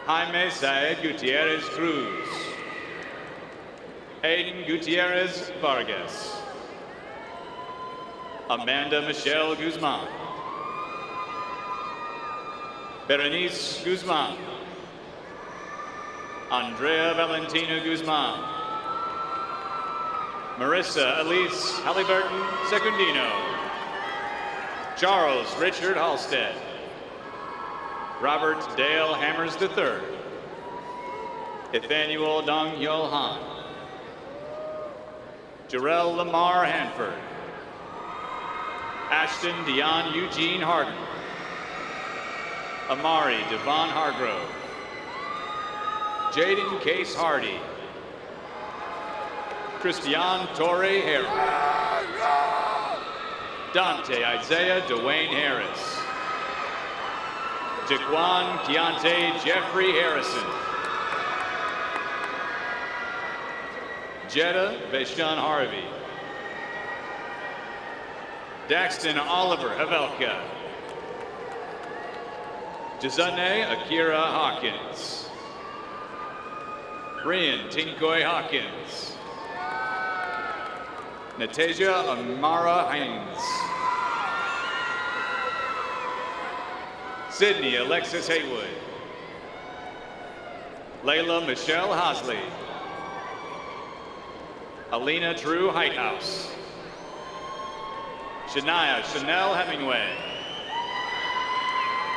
Speaker 16: Jaime Saed Gutierrez Cruz. Aiden Gutierrez Vargas. Amanda Michelle Guzman. Berenice Guzman. Andrea Valentina Guzman. Marissa Elise Halliburton Secundino. Charles Richard Halstead. Robert Dale Hammers III. Nathaniel Dong Hyul Han. Jarrell Lamar Hanford. Ashton Dion Eugene Harden. Amari Devon Hargrove. Jaden Case Hardy. Christian Torrey Harris. Dante Isaiah Dwayne Harris. Jaquan Keontae Jeffrey Harrison. Jetta Vaishon Harvey. Daxton Oliver Havelka. Jazane Akira Hawkins. Brian Tinkoy Hawkins. Natasia Amara Haynes. Sydney Alexis Haywood. Layla Michelle Hosley. Alina Drew Heighthouse. Shania Chanel Hemingway.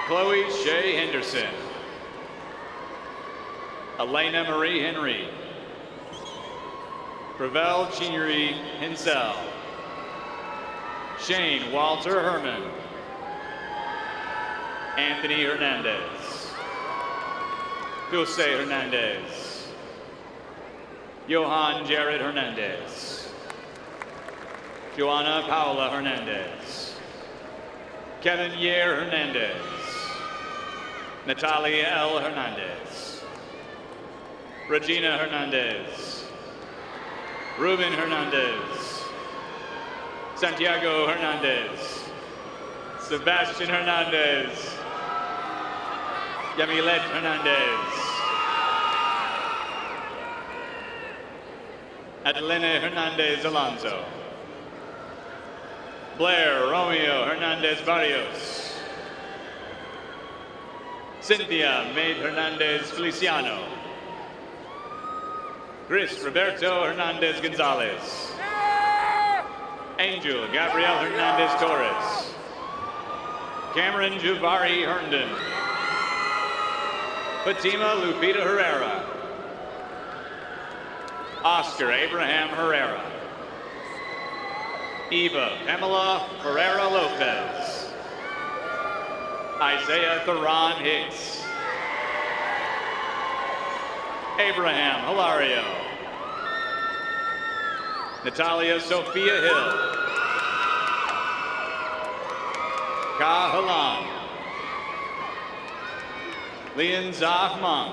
Speaker 16: Chloe Shea Henderson. Elena Marie Henry. Gravel Chinnery Hinsell. Shane Walter Herman. Anthony Hernandez. Dulce Hernandez. Johan Jared Hernandez. Joanna Paula Hernandez. Kevin Yair Hernandez. Natalia L. Hernandez. Regina Hernandez. Ruben Hernandez. Santiago Hernandez. Sebastian Hernandez. Yamilet Hernandez. Adelena Hernandez Alonso. Blair Romeo Hernandez Barrios. Cynthia Maid Hernandez Feliciano. Chris Roberto Hernandez Gonzalez. Angel Gabriel Hernandez Torres. Cameron Javari Herndon. Fatima Lupita Herrera. Oscar Abraham Herrera. Eva Pamela Ferreira Lopez. Isaiah Theron Hicks. Abraham Hilario. Natalia Sophia Hill. Ka Halan. Leon Zahman,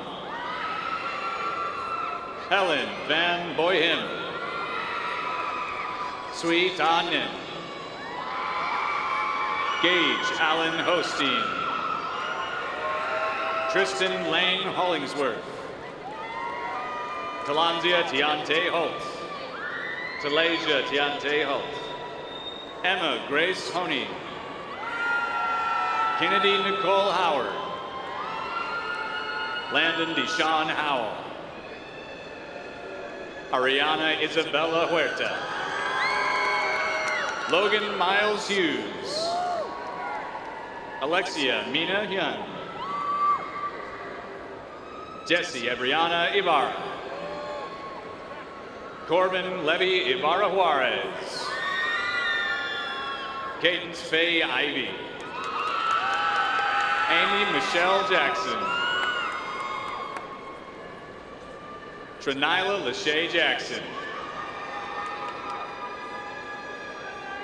Speaker 16: Helen Van Boyhim, Sweet Anin, Gage Allen Hosteen, Tristan Lane Hollingsworth, Talanzia Tiante Holt, Talasia Tiante Holt, Emma Grace Honey, Kennedy Nicole Howard, Landon Deshaun Howell, Ariana Isabella Huerta, Logan Miles Hughes, Alexia Mina Hyun, Jesse Ebriana Ibarra, Corbin Levy Ibarra Juarez, Cadence Faye Ivy, Amy Michelle Jackson, Trinila Lachey Jackson,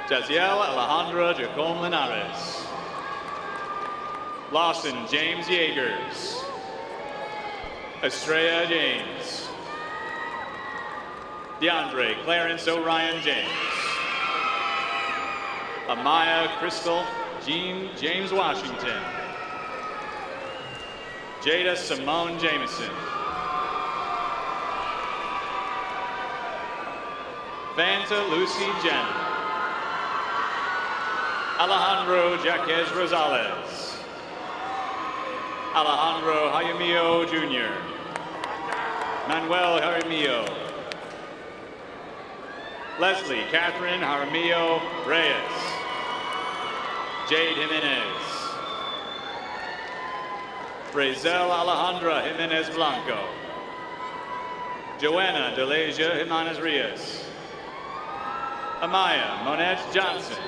Speaker 16: Jaziel Alejandra Jacome Linares, Lawson James Yeagers, Estrella James, DeAndre Clarence O'Ryan James, Amaya Crystal Jean James Washington, Jada Simone Jameson, Fanta Lucy Jen, Alejandro Jaquez Rosales, Alejandro Jaimillo Jr., Manuel Jaramillo, Leslie Catherine Jaramillo Reyes, Jade Jimenez, Razel Alejandra Jimenez Blanco, Joanna Deleja Jimenez Rios, Amaya Monette Johnson,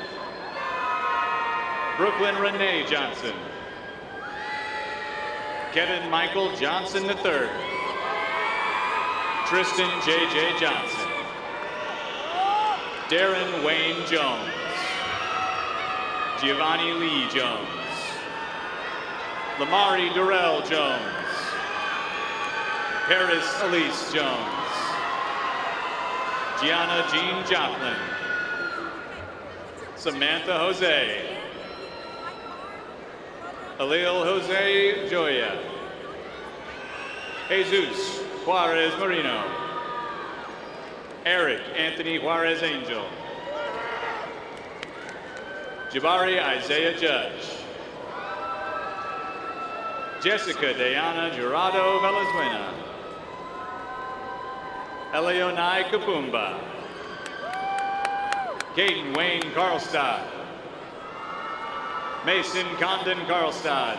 Speaker 16: Brooklyn Renee Johnson, Kevin Michael Johnson III, Tristan J.J. Johnson, Darren Wayne Jones, Giovanni Lee Jones, Lamari Durrell Jones, Paris Elise Jones, Gianna Jean Joplin, Samantha Jose, Alil Jose Joya, Jesus Juarez Marino, Eric Anthony Juarez Angel, Jabari Isaiah Judge, Jessica Diana Jurado Valenzuela, Eleonai Kapumba, Caden Wayne Carlstad, Mason Condon Carlstad,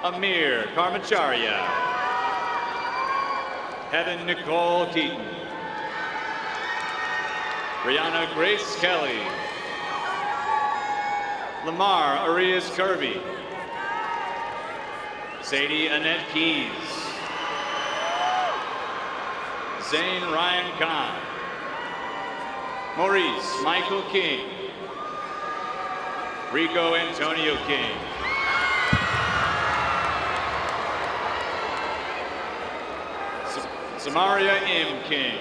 Speaker 16: Amir Karmacharya, Heaven Nicole Keaton, Brianna Grace Kelly, Lamar Arias Kirby, Sadie Annette Keys, Zane Ryan Khan, Maurice Michael King, Rico Antonio King, Samaria M. King,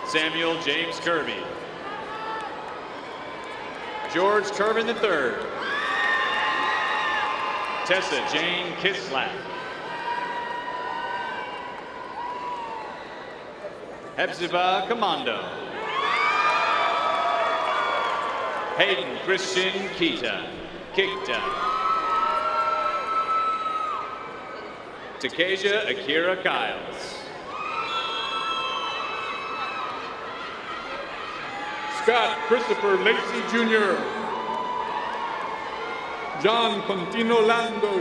Speaker 16: Samuel James Kirby, George Kervin III, Tessa Jane Kislak, Hepzibah Commando, Hayden Christian Kita, Takasia Akira Kiles,
Speaker 17: Scott Christopher Lacey Jr., John Contino Lando,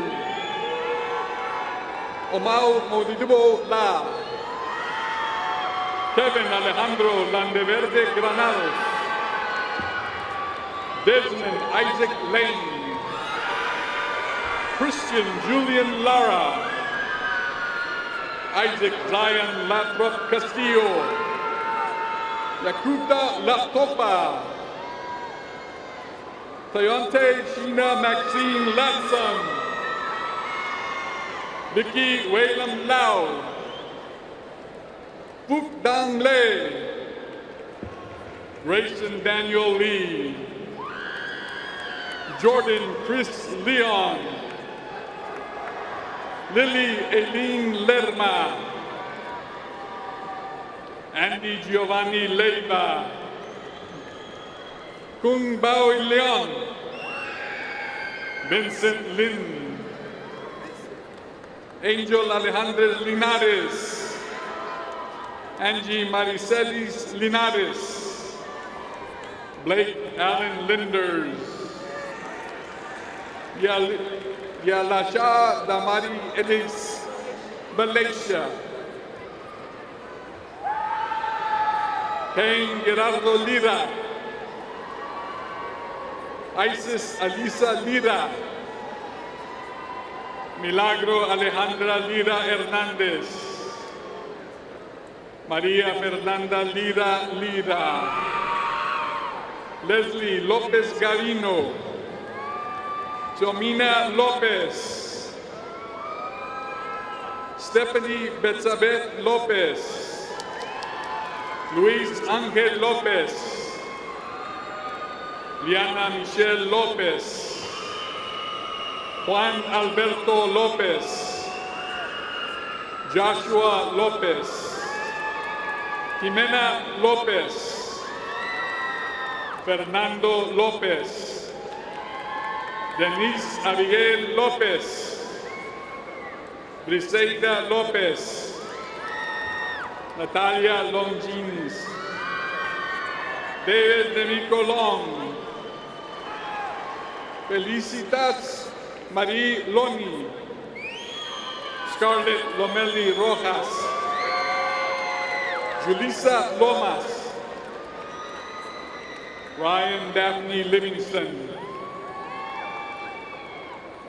Speaker 17: Omar Modibo La, Kevin Alejandro Landeverde Granados, Desmond Isaac Lane, Christian Julian Lara, Isaac Zion Lathrop Castillo, Yakuta Latopa, Tayonte Sheena Maxine Latson. Vicky Waylam Lau. Phuc Dang Le. Grayson Daniel Lee. Jordan Chris Leon. Lily Eileen Lerma. Andy Giovanni Leiva. Kung Bao Leon. Vincent Lin. Angel Alejandra Linares. Angie Maricelis Linares. Blake Allen Linders. Yalasha Damari Elis Malaysia. Cain Gerardo Lira. Isis Alisa Lira. Milagro Alejandra Lira Hernández. María Fernanda Lira Lira. Leslie López Garino. Jomina López. Stephanie Betzabeth López. Luis Ángel López. Liana Michelle López. Juan Alberto López. Joshua López. Jimena López. Fernando López. Denise Abigail López. Briseida López. Natalia Longines. David Demico Long. Felicitas Marie Loni. Scarlett Lomeli Rojas. Julissa Lomas. Ryan Daphne Livingston.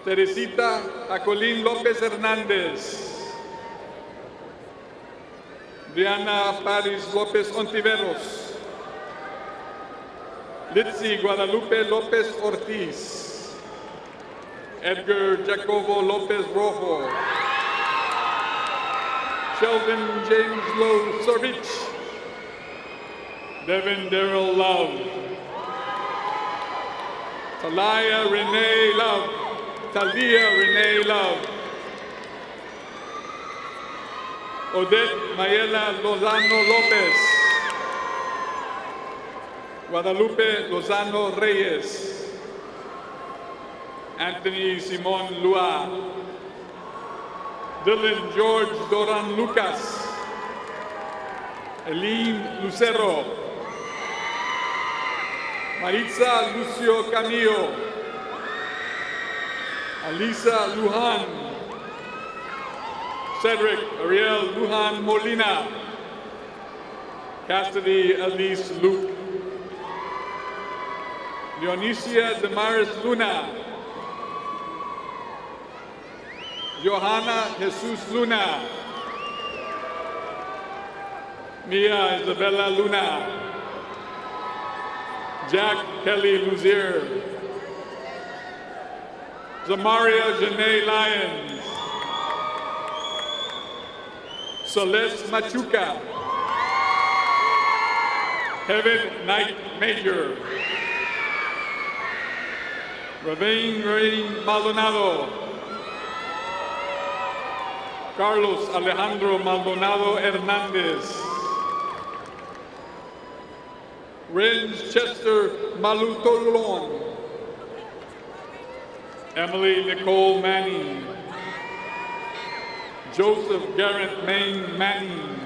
Speaker 17: Teresita Acolín López Hernández. Diana Paris López Ontiveros. Litzy Guadalupe López Ortiz. Edgar Jacobo López Rojo. Sheldon James Lowe Sorvich. Devin Darrell Love. Talia Renee Love. Talia Renee Love. Odette Mayela Lozano López. Guadalupe Lozano Reyes. Anthony Simon Lua. Dylan George Doran Lucas. Eileen Lucero. Maritza Lucio Camillo. Alisa Lujan. Cedric Ariel Lujan Molina. Cassidy Elise Luke. Leonicia Damaris Luna. Johanna Jesus Luna. Mia Isabella Luna. Jack Kelly Luzier. Zamaria Janae Lyons. Celeste Machuca. Kevin Knight Major. Ravine Rain Maldonado. Carlos Alejandro Maldonado Hernández. Renz Chester Malutolon. Emily Nicole Manning. Joseph Garrett Main Manning.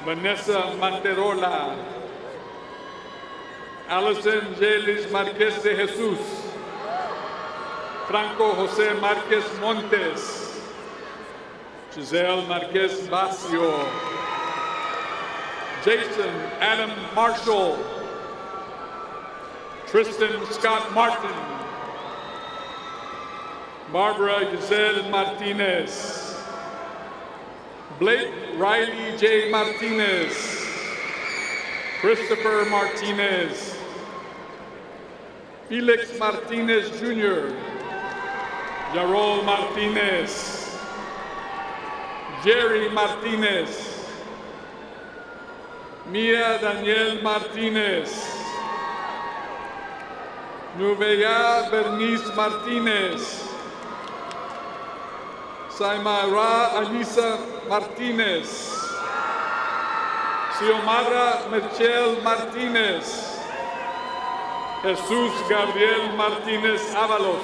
Speaker 17: Vanessa Manterola. Alison Jelis Marquez de Jesus. Franco Jose Marquez Montes. Giselle Marquez Basio. Jason Adam Marshall. Tristan Scott Martin. Barbara Giselle Martinez. Blake Riley J. Martinez. Christopher Martinez. Felix Martinez Jr., Yarol Martinez, Jerry Martinez, Mia Daniel Martinez, Nubea Bernice Martinez, Saimara Alisa Martinez, Xiomara Michelle Martinez, Jesus Gabriel Martinez Ábalos,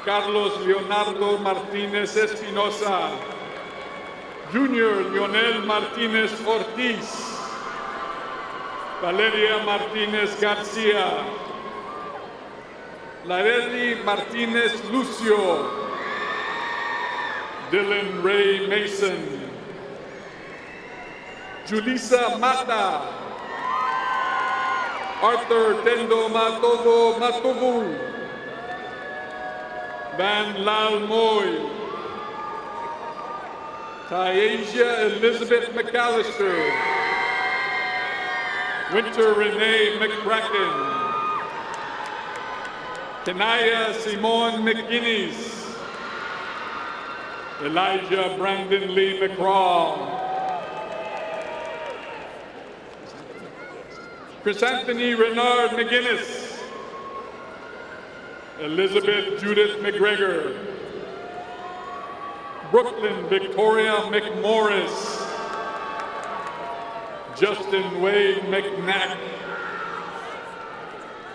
Speaker 17: Carlos Leonardo Martinez Espinosa, Junior Lionel Martinez Ortiz, Valeria Martinez Garcia, Lareli Martinez Lucio, Dylan Ray Mason, Julissa Mata, Arthur Tendo Matogo Matogu, Van Lal Moy, Tyasia Elizabeth McAllister, Winter Renee McCracken, Kenaya Simone McGuinness, Elijah Brandon Lee McCraw, Chris Anthony Renard McGuinness, Elizabeth Judith McGregor, Brooklyn Victoria McMorris, Justin Wade McNack,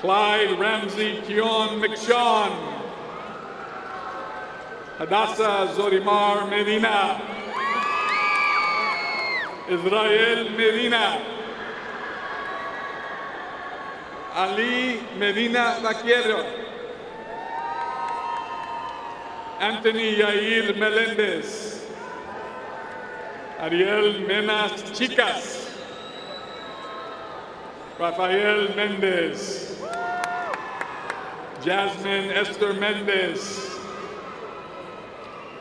Speaker 17: Clyde Ramsey Keon McShawn, Hadassah Zorimar Medina, Israel Medina, Ali Medina Vaquero, Anthony Yair Melendez, Ariel Menas Chicas, Rafael Mendez, Jasmine Esther Mendez,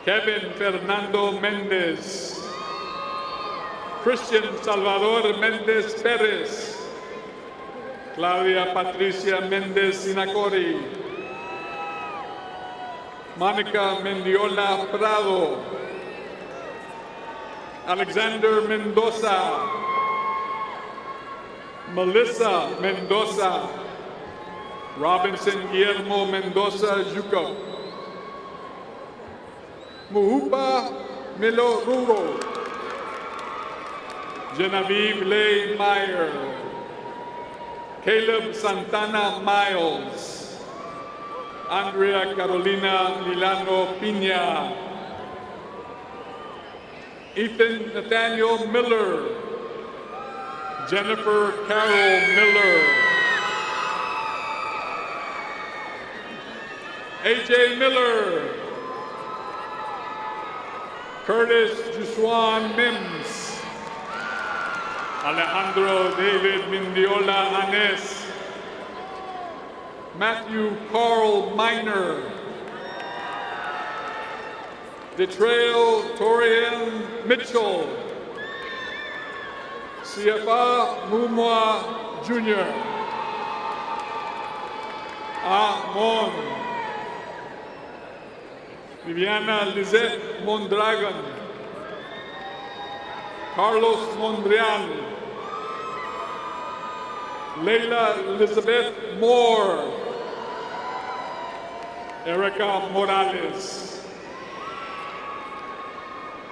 Speaker 17: Kevin Fernando Mendez, Christian Salvador Mendez Perez, Claudia Patricia Mendez Sinacori, Monica Mendiola Prado, Alexander Mendoza, Melissa Mendoza, Robinson Guillermo Mendoza Juco, Muhupa Melo Ruro, Genevieve Lay Meyer, Caleb Santana Miles, Andrea Carolina Milano Pina, Ethan Nathaniel Miller, Jennifer Carol Miller, AJ Miller, Curtis Juswan Mims, Alejandro David Mindiola Anes, Matthew Carl Miner, Detrail Mitchell, CFA Mumwa Jr., Amon, Viviana Lizette Mondragon, Carlos Monreal, Leila Elizabeth Moore, Erica Morales,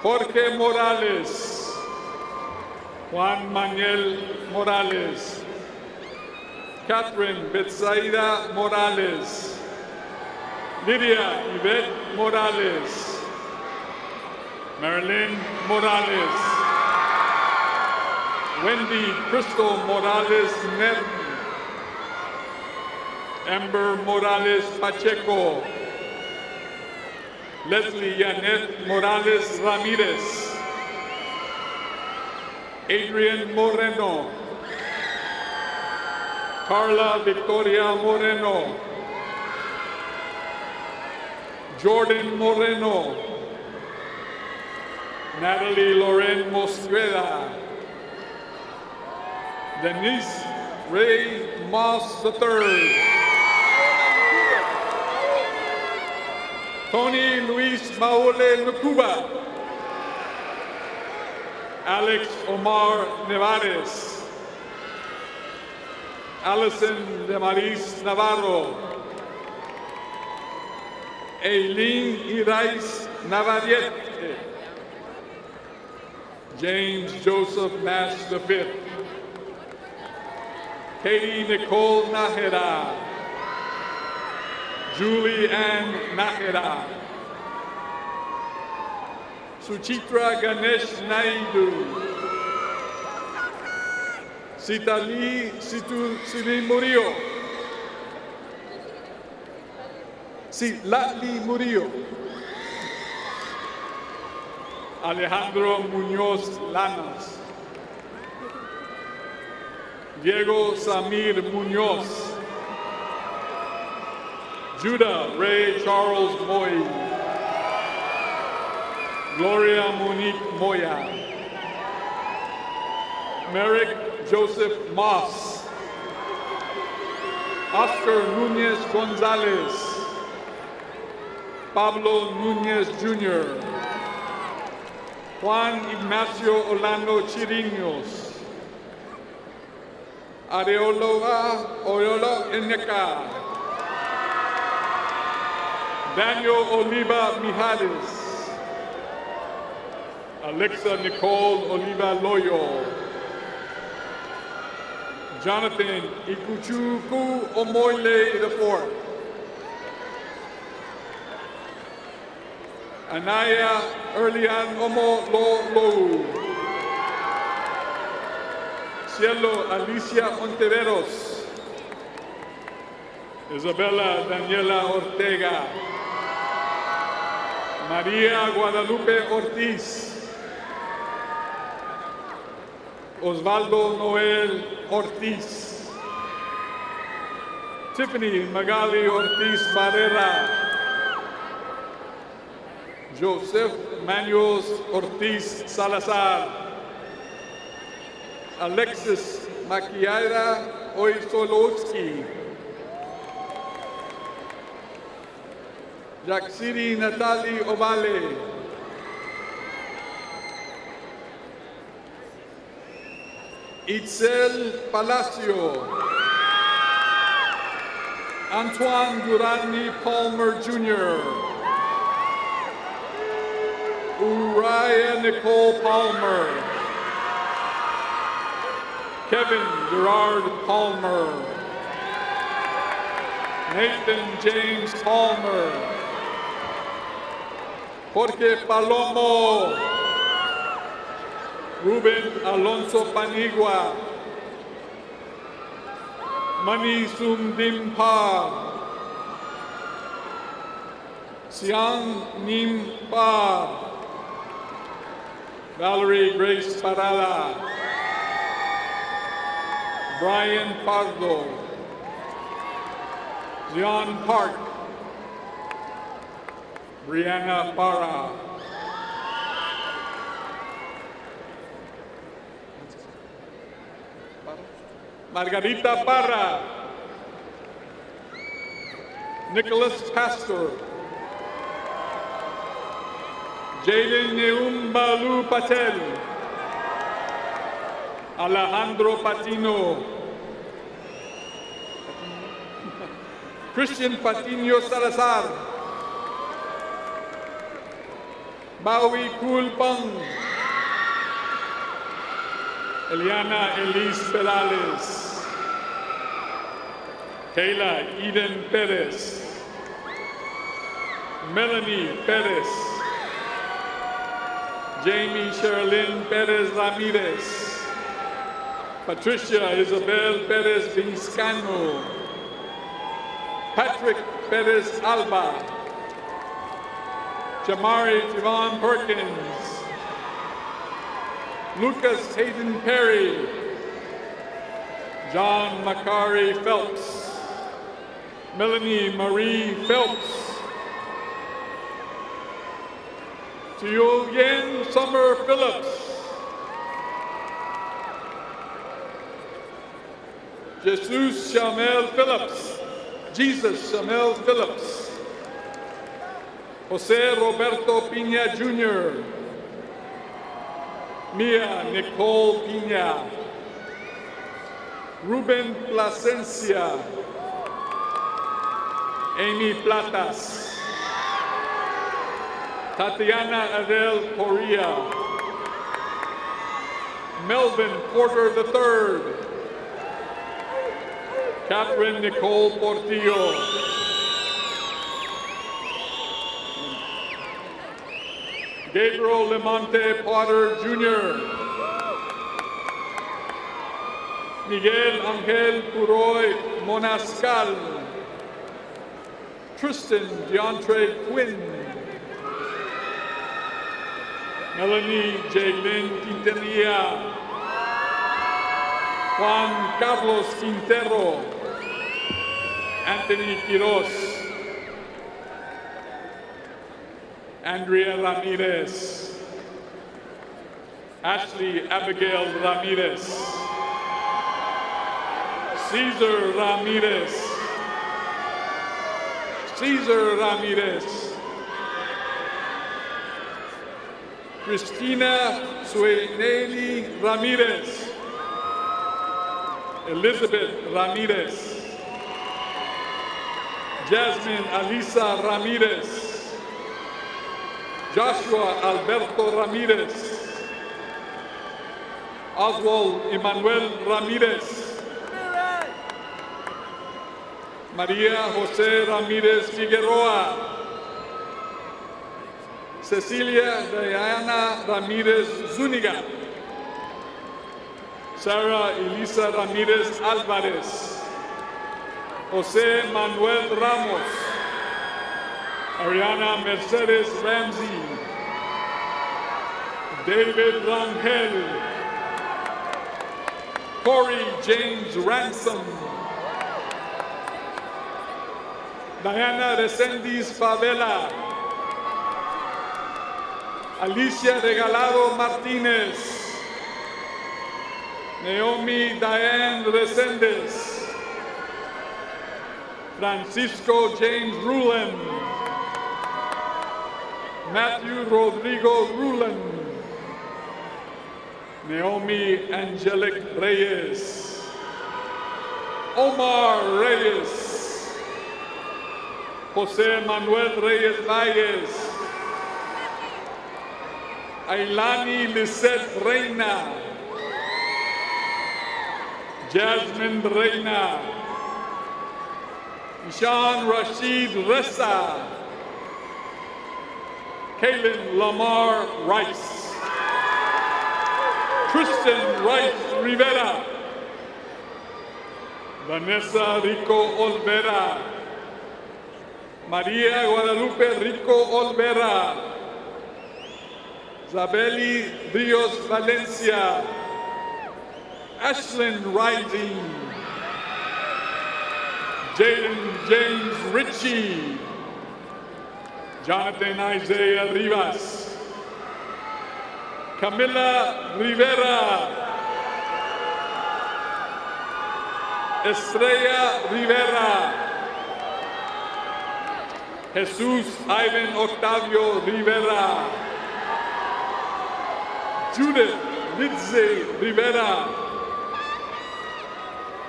Speaker 17: Jorge Morales, Juan Manuel Morales, Catherine Betsaida Morales, Lydia Yvette Morales, Marilyn Morales, Wendy Crystal Morales Nerm, Amber Morales Pacheco, Leslie Yanet Morales Ramirez, Adrian Moreno, Carla Victoria Moreno, Jordan Moreno, Natalie Loren Mosqueda, Denise Ray Moss III. Tony Luis Maule Nukuba. Alex Omar Nevares. Alison Demaris Navarro. Eileen Irais Navarrete. James Joseph Nash V. Katie Nicole Nahera. Julie Ann Nahera. Suchitra Ganesh Naidu. Sitali Situ Murillo. Sitlali Murillo. Alejandro Muñoz Lanas. Diego Samir Muñoz. Judah Ray Charles Moy. Gloria Monique Moya. Merrick Joseph Moss. Oscar Nunez Gonzalez. Pablo Nunez Jr. Juan Ignacio Orlando Chirinos. Areologa Oyolo Eneka. Daniel Oliva Mijares. Alexa Nicole Oliva Loyo. Jonathan Ikuchuku Omoile IV. Anaya Erlian Omo Lo. Cielo Alicia Ontiveros. Isabella Daniela Ortega. María Guadalupe Ortiz. Osvaldo Noel Ortiz. Tiffany Magali Ortiz Barrera. Joseph Manuel Ortiz Salazar. Alexis Makiaira Oisolowski. Jacksiri Natalie Ovale. Itzel Palacio. Antoine Durani Palmer Jr. Uriah Nicole Palmer. Kevin Gerard Palmer. Nathan James Palmer. Jorge Palomo. Ruben Alonso Panigua. Mani Sumdimpa. Siang Nim Pa. Valerie Grace Parada. Brian Pardo. John Park. Brianna Parra. Margarita Parra. Nicholas Pastor. Jalen Neumbalu Patel. Alejandro Patino. Christian Patino Salazar. Maui Kulpang. Eliana Elise Perales. Kayla Eden Perez. Melanie Perez. Jamie Sherilyn Perez Ramirez. Patricia Isabel Perez Vizcano. Patrick Perez Alba. Jamari Javon Perkins. Lucas Hayden Perry. John Macari Phelps. Melanie Marie Phelps. Tioyen Summer Phillips. Jesus Shamel Phillips. Jesus Shamel Phillips. Jose Roberto Pina Jr. Mia Nicole Pina. Ruben Plasencia. Amy Platas. Tatiana Adele Correa. Melvin Porter III. Catherine Nicole Portillo. Gabriel Lemonte Potter Jr. Miguel Angel Puroy Monascal. Tristan DeAndre Quinn. Melanie Jaylin Quintanilla. Juan Carlos Quintero. Anthony Quiroz. Andrea Ramirez. Ashley Abigail Ramirez. Cesar Ramirez. Cesar Ramirez. Cristina Sueneli Ramirez. Elizabeth Ramirez. Jasmine Alisa Ramirez. Joshua Alberto Ramirez. Oswald Emmanuel Ramirez. Maria Jose Ramirez Figueroa. Cecilia Diana Ramirez Zuniga. Sarah Elisa Ramirez Alvarez. Jose Manuel Ramos. Ariana Mercedes Ramsey. David Rangel. Corey James Ransom. Diana Resendiz Favela. Alicia Regalado Martinez. Naomi Diane Resendez. Francisco James Rulin. Matthew Rodrigo Rulin. Naomi Angelic Reyes. Omar Reyes. Jose Manuel Reyes Valles. Ailani Lisette Reina. Jasmine Reina. Ishan Rashid Ressa. Kaylin Lamar Rice. Tristan Rice Rivera. Vanessa Rico Olvera. Maria Guadalupe Rico Olvera. Zabeli Rios Valencia. Ashlyn Rising. Jaden James Ritchie. Jonathan Isaiah Rivas. Camila Rivera. Estrella Rivera. Jesus Ivan Octavio Rivera. Judith Lindsay Rivera.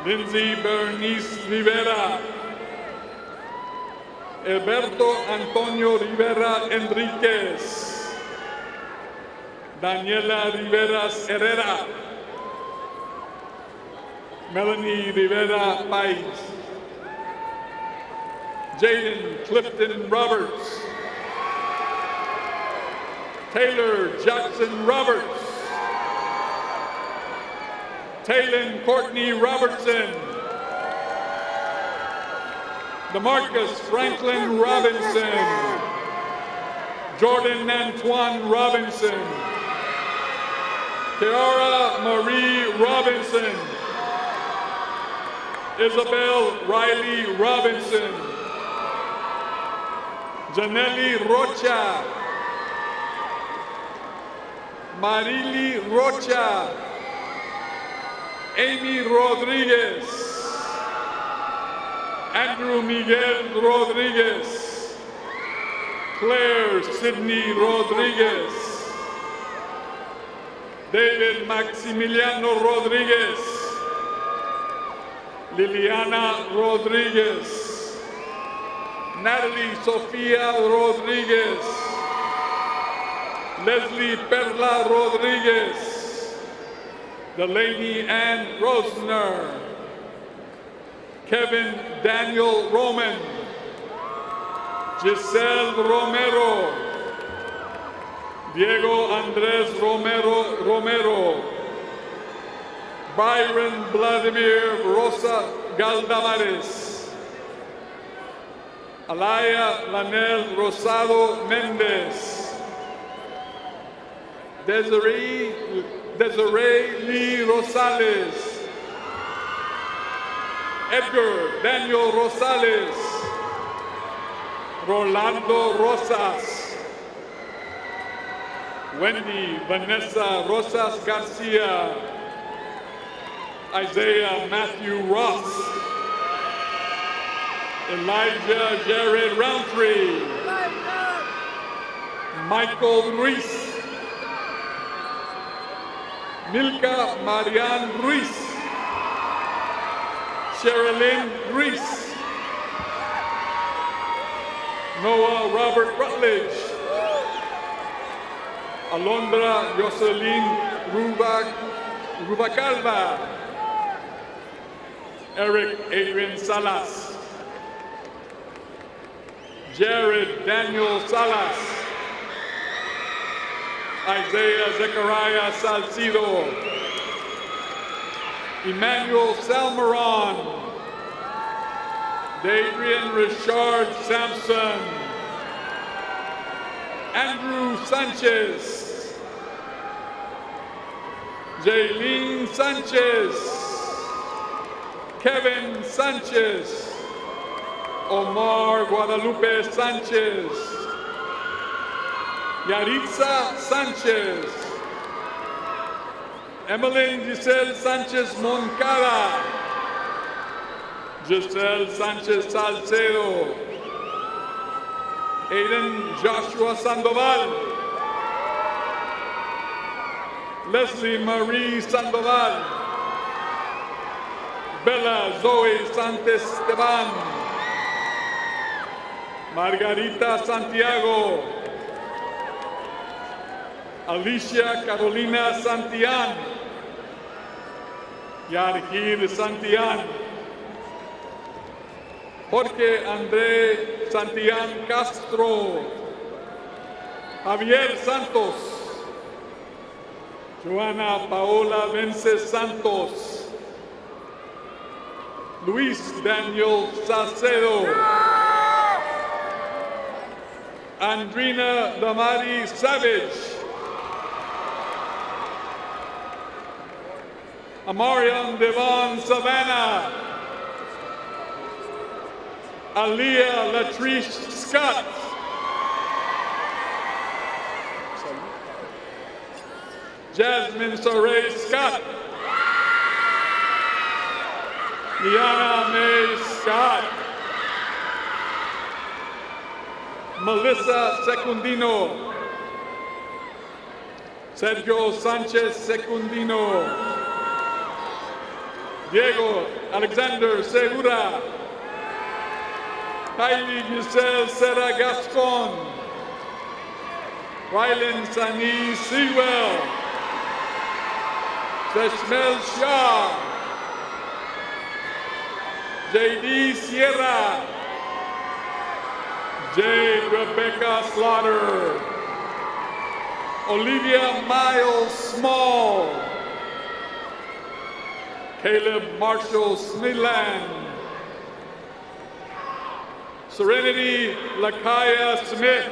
Speaker 17: Lindsay Bernice Rivera. Alberto Antonio Rivera Enriquez. Daniela Riveras Herrera. Melanie Rivera Pais. Jaden Clifton Roberts. Taylor Jackson Roberts. Taylon Courtney Robertson. DeMarcus Franklin Robinson. Jordan Antoine Robinson. Kiara Marie Robinson. Isabel Riley Robinson. Janelli Rocha. Marily Rocha. Amy Rodriguez. Andrew Miguel Rodriguez, Claire Sidney Rodriguez, David Maximiliano Rodriguez, Liliana Rodriguez, Natalie Sofia Rodriguez, Leslie Perla Rodriguez, Delaney Ann Rosner, Kevin Daniel Roman, Giselle Romero, Diego Andres Romero, Byron Vladimir Rosa Galdamares, Alaya Lanel Rosado Mendez, Desiree Lee Rosales, Edgar Daniel Rosales, Rolando Rosas, Wendy Vanessa Rosas Garcia, Isaiah Matthew Ross, Elijah Jared Roundtree, Michael Ruiz, Milka Marian Ruiz, Sherilyn Reese, Noah Robert Rutledge, Alondra Jocelyn Rubacalva, Eric Adrian Salas, Jared Daniel Salas, Isaiah Zechariah Salcido, Emmanuel Salmeron, Adrian Richard Sampson, Andrew Sanchez, Jaylene Sanchez, Kevin Sanchez, Omar Guadalupe Sanchez, Yaritza Sanchez, Emmeline Giselle Sanchez Moncada, Giselle Sanchez Salcedo, Aiden Joshua Sandoval, Leslie Marie Sandoval, Bella Zoe Santesteban, Margarita Santiago, Alicia Carolina Santillan, Yargir Santillan, Jorge André Santillan Castro, Javier Santos, Joana Paola Vences Santos, Luis Daniel Salcedo, Andrina Damari Savage, Amarian Devon Savannah, Aliyah Latrice Scott, Jasmine Saray Scott, Liana May Scott, Melissa Secundino, Sergio Sanchez Secundino, Diego Alexander Segura, Kylie Giselle Serra Gascon, Rylan Sani Sewell, Seshmel Shah, J.D. Sierra, J. Rebecca Slaughter, Olivia Miles Small, Caleb Marshall Smidland, Serenity Lakaya Smith,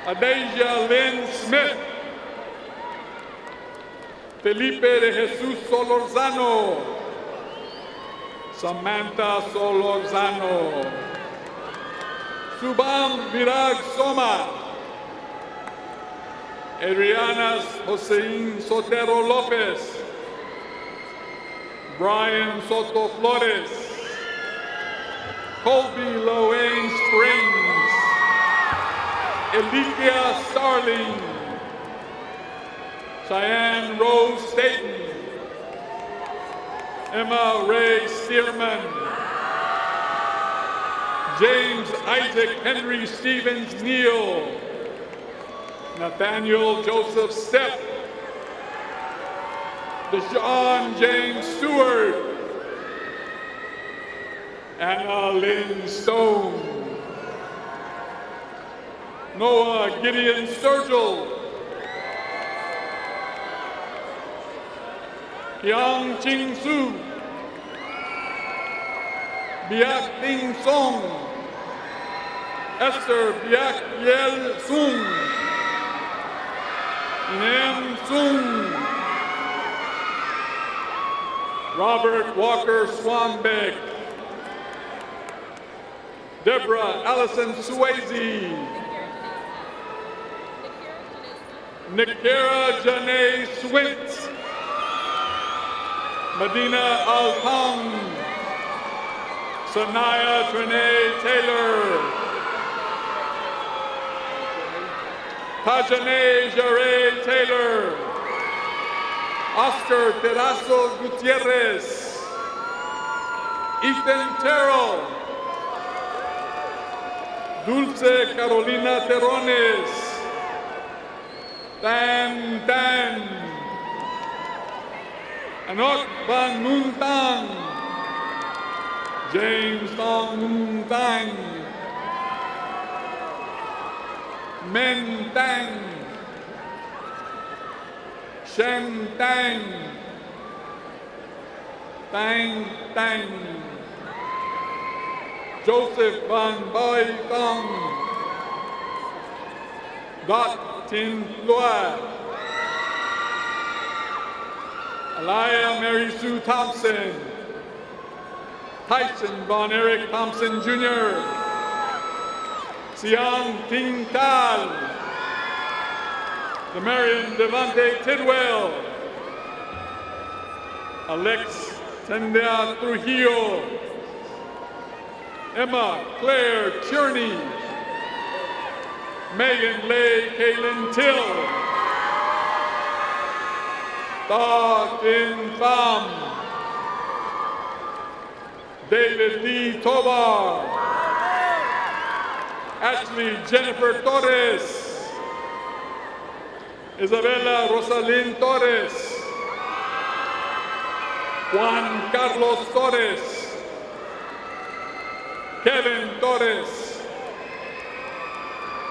Speaker 17: Adasia Lynn Smith, Felipe de Jesus Solorzano, Samantha Solorzano, Subham Virag Soma, Adriana Josein Sotero Lopez, Brian Soto Flores, Colby Loane Springs, Elikia Starling, Cheyenne Rose Staten, Emma Ray Stearman, James Isaac Henry Stevens Neal, Nathaniel Joseph Stepp, Deshaun James Stewart, Anna Lynn Stone, Noah Gideon Sturgill, Yang Ching Su, Biak Ding Song, Esther Biak Yel Sung, Inem Sung, Robert Walker Swanbeck, Deborah Allison Swayze, Nikera Janae Swint, Medina Alpang, Sanaya Trinae Taylor, Tajane Jare Taylor, Oscar Terrazo Gutierrez, Ethan Terrell, Dulce Carolina Terrones, Tan Tan, Anok Van Nuntang, James Tong Nuntang, Men Tang, Shen Tang, Tang Tang, Joseph Van Boy Tong, Dot Tin Lua, Alaya Mary Sue Thompson, Tyson Von Eric Thompson Jr., Sian Ting Tal, Demarion Devante Tidwell, Alex Tendea Trujillo, Emma Claire Cherney, Megan Lay Kaylin Till, Ta Tin Pham, David Lee Tovar, Ashley Jennifer Torres, Isabella Rosalind Torres, Juan Carlos Torres, Kevin Torres,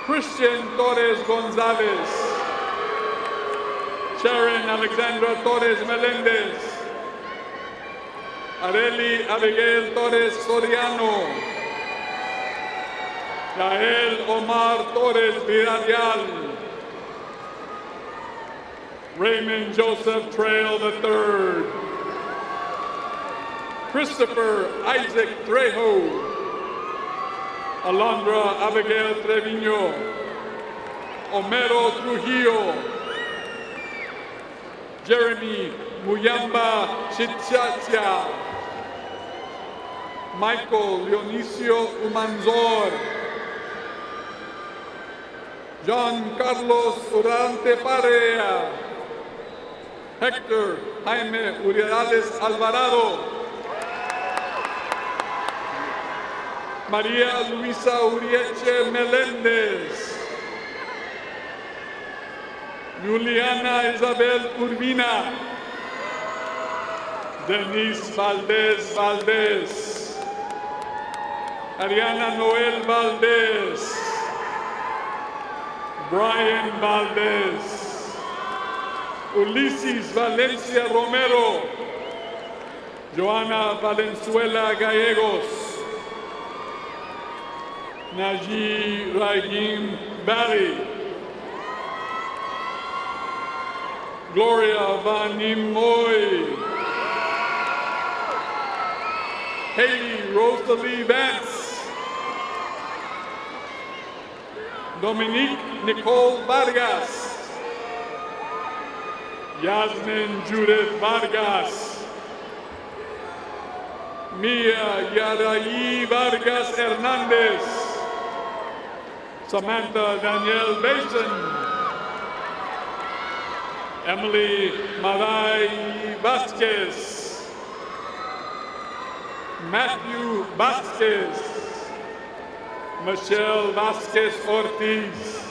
Speaker 17: Christian Torres Gonzalez, Sharon Alexandra Torres Melendez, Areli Abigail Torres Soriano, Yael Omar Torres Villarreal, Raymond Joseph Trail III, Christopher Isaac Trejo, Alondra Abigail Trevino, Homero Trujillo, Jeremy Muyamba Chichacha, Michael Leonicio Umanzor, John Carlos Urante Parea, Hector Jaime Uriales Alvarado, María Luisa Urieche Meléndez, Juliana Isabel Urbina, Denise Valdez Valdez, Ariana Noel Valdez, Brian Valdez, Ulises Valencia Romero, Joana Valenzuela Gallegos, Naji Raheem Valley, Gloria Vanim Moy, Haley Rosalie Vance, Dominique Nicole Vargas, Yasmin Judith Vargas, Mia Yaraí Vargas Hernandez, Samantha Danielle Basin, Emily Marai Vasquez, Matthew Vasquez, Michelle Vasquez Ortiz,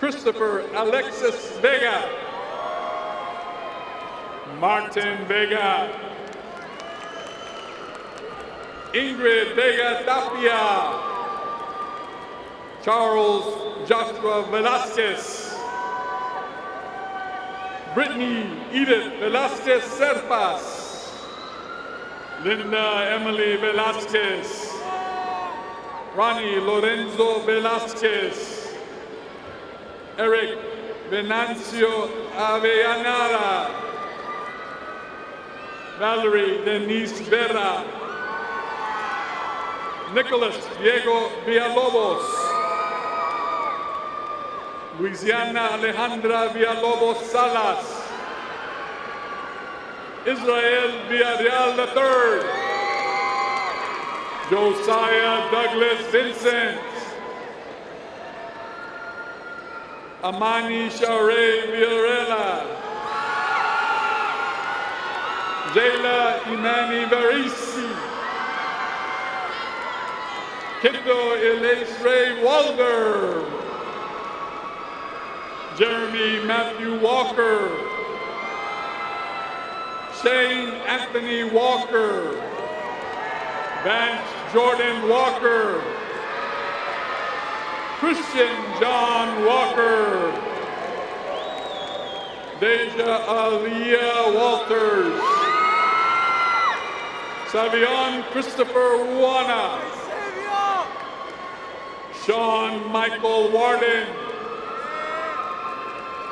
Speaker 17: Christopher Alexis Vega, Martin Vega, Ingrid Vega Tapia, Charles Joshua Velasquez, Brittany Edith Velasquez Serpas, Linda Emily Velasquez, Ronnie Lorenzo Velasquez, Eric Venancio Avellanara, Valerie Denise Vera, Nicholas Diego Villalobos, Luisiana Alejandra Villalobos Salas, Israel Villarreal III, Josiah Douglas Vincent, Amani Share Villarella, Jayla Imani Varisi, Kendo Elise Ray Walder, Jeremy Matthew Walker, Shane Anthony Walker, Vance Jordan Walker, Christian John Walker, Deja Aliyah Walters, Savion Christopher Ruana, Sean Michael Warden,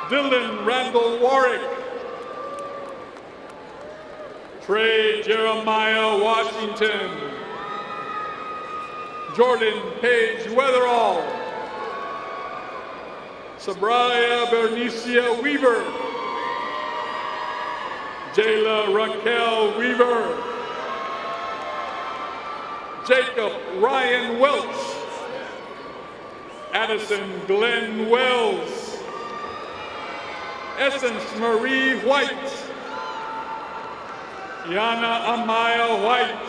Speaker 17: Dylan Randall Warwick, Trey Jeremiah Washington, Jordan Page Weatherall, Sabraya Bernicia Weaver, Jayla Raquel Weaver, Jacob Ryan Welch, Addison Glenn Wells, Essence Marie White, Yana Amaya White,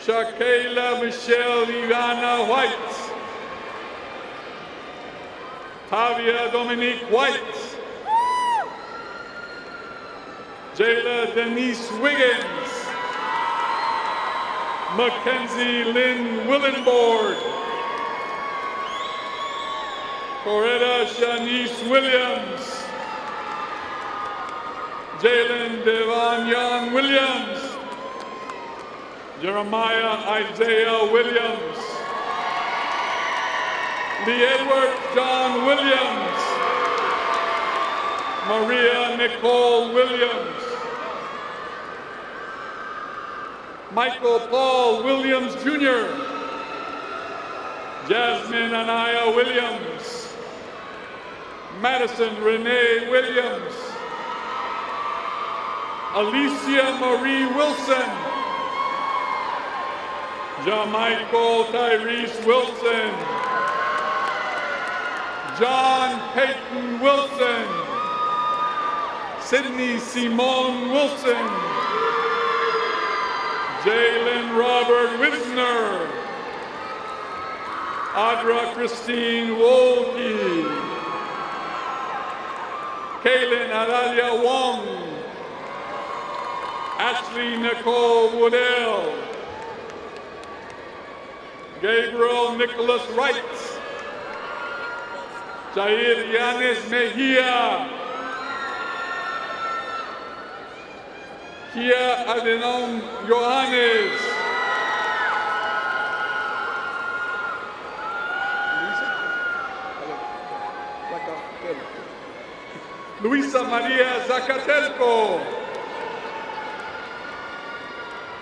Speaker 17: Shakayla Michelle Ivana White, Tavia Dominique White, Jayla Denise Wiggins, Mackenzie Lynn Willenboard, Coretta Shanice Williams, Jalen Devon Young Williams, Jeremiah Isaiah Williams, Lee Edward John Williams, Maria Nicole Williams, Michael Paul Williams Jr., Jasmine Anaya Williams, Madison Renee Williams, Alicia Marie Wilson, Jamichael Tyrese Wilson, John Peyton Wilson, Sydney Simone Wilson, Jalen Robert Wisner, Audra Christine Wolke, Kaylin Adalia Wong, Ashley Nicole Woodell, Gabriel Nicholas Wright, Jair Yanis Mejia, Kia Adenon Johannes, Luisa Maria Zacatelco,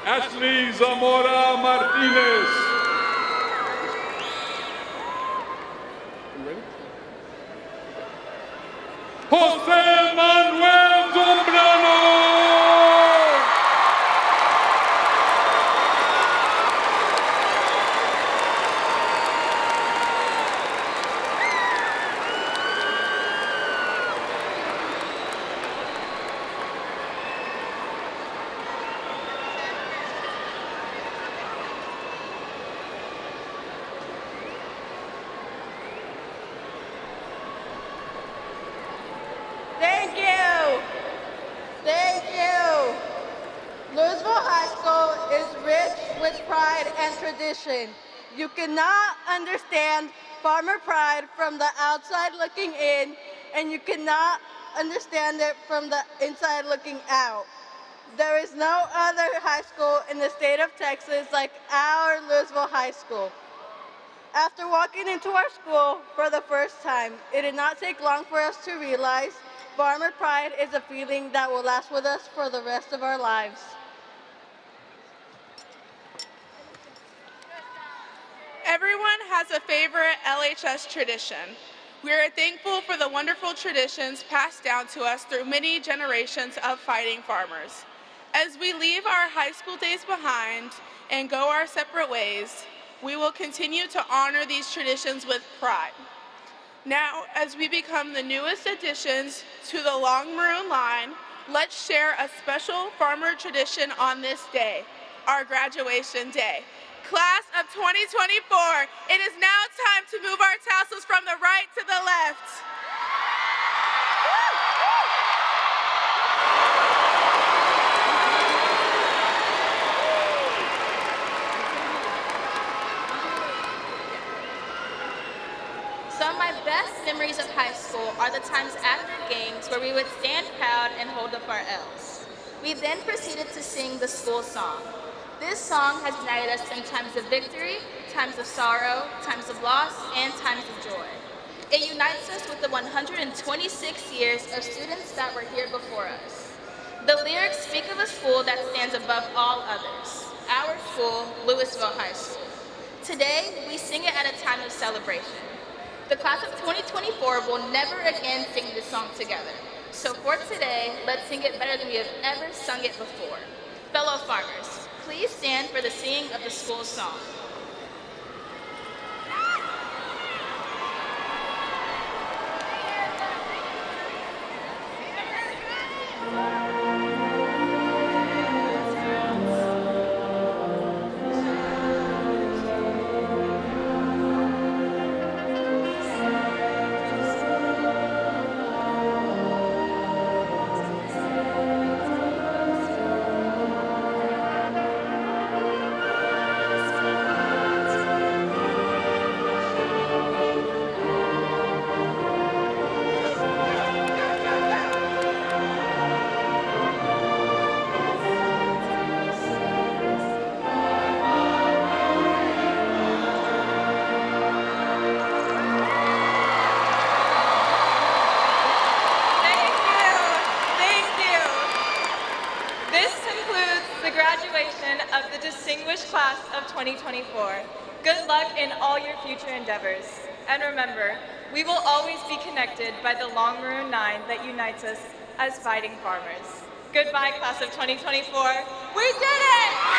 Speaker 17: Ashley Zamora Martinez, Jose Manuel Zombrano.
Speaker 10: pride and tradition. You cannot understand farmer pride from the outside looking in, and you cannot understand it from the inside looking out. There is no other high school in the state of Texas like our Lewisville High School. After walking into our school for the first time, it did not take long for us to realize farmer pride is a feeling that will last with us for the rest of our lives.
Speaker 18: Everyone has a favorite LHS tradition. We are thankful for the wonderful traditions passed down to us through many generations of fighting farmers. As we leave our high school days behind and go our separate ways, we will continue to honor these traditions with pride. Now, as we become the newest additions to the long maroon line, let's share a special farmer tradition on this day, our graduation day. Class of 2024, it is now time to move our tassels from the right to the left.
Speaker 19: Some of my best memories of high school are the times after games where we would stand proud and hold up our L's. We then proceeded to sing the school song. This song has united us in times of victory, times of sorrow, times of loss, and times of joy. It unites us with the 126 years of students that were here before us. The lyrics speak of a school that stands above all others, our school, Lewisville High School. Today, we sing it at a time of celebration. The class of 2024 will never again sing this song together. So for today, let's sing it better than we have ever sung it before. Fellow farmers, please stand for the singing of the school song.
Speaker 20: Of the distinguished class of 2024. Good luck in all your future endeavors. And remember, we will always be connected by the long maroon line that unites us as fighting farmers. Goodbye, class of 2024. We did it!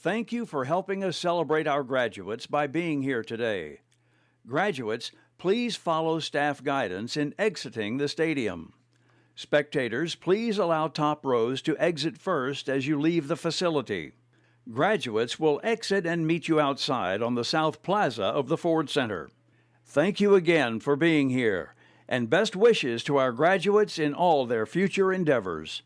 Speaker 2: Thank you for helping us celebrate our graduates by being here today. Graduates, please follow staff guidance in exiting the stadium. Spectators, please allow top rows to exit first as you leave the facility. Graduates will exit and meet you outside on the South Plaza of the Ford Center. Thank you again for being here, and best wishes to our graduates in all their future endeavors.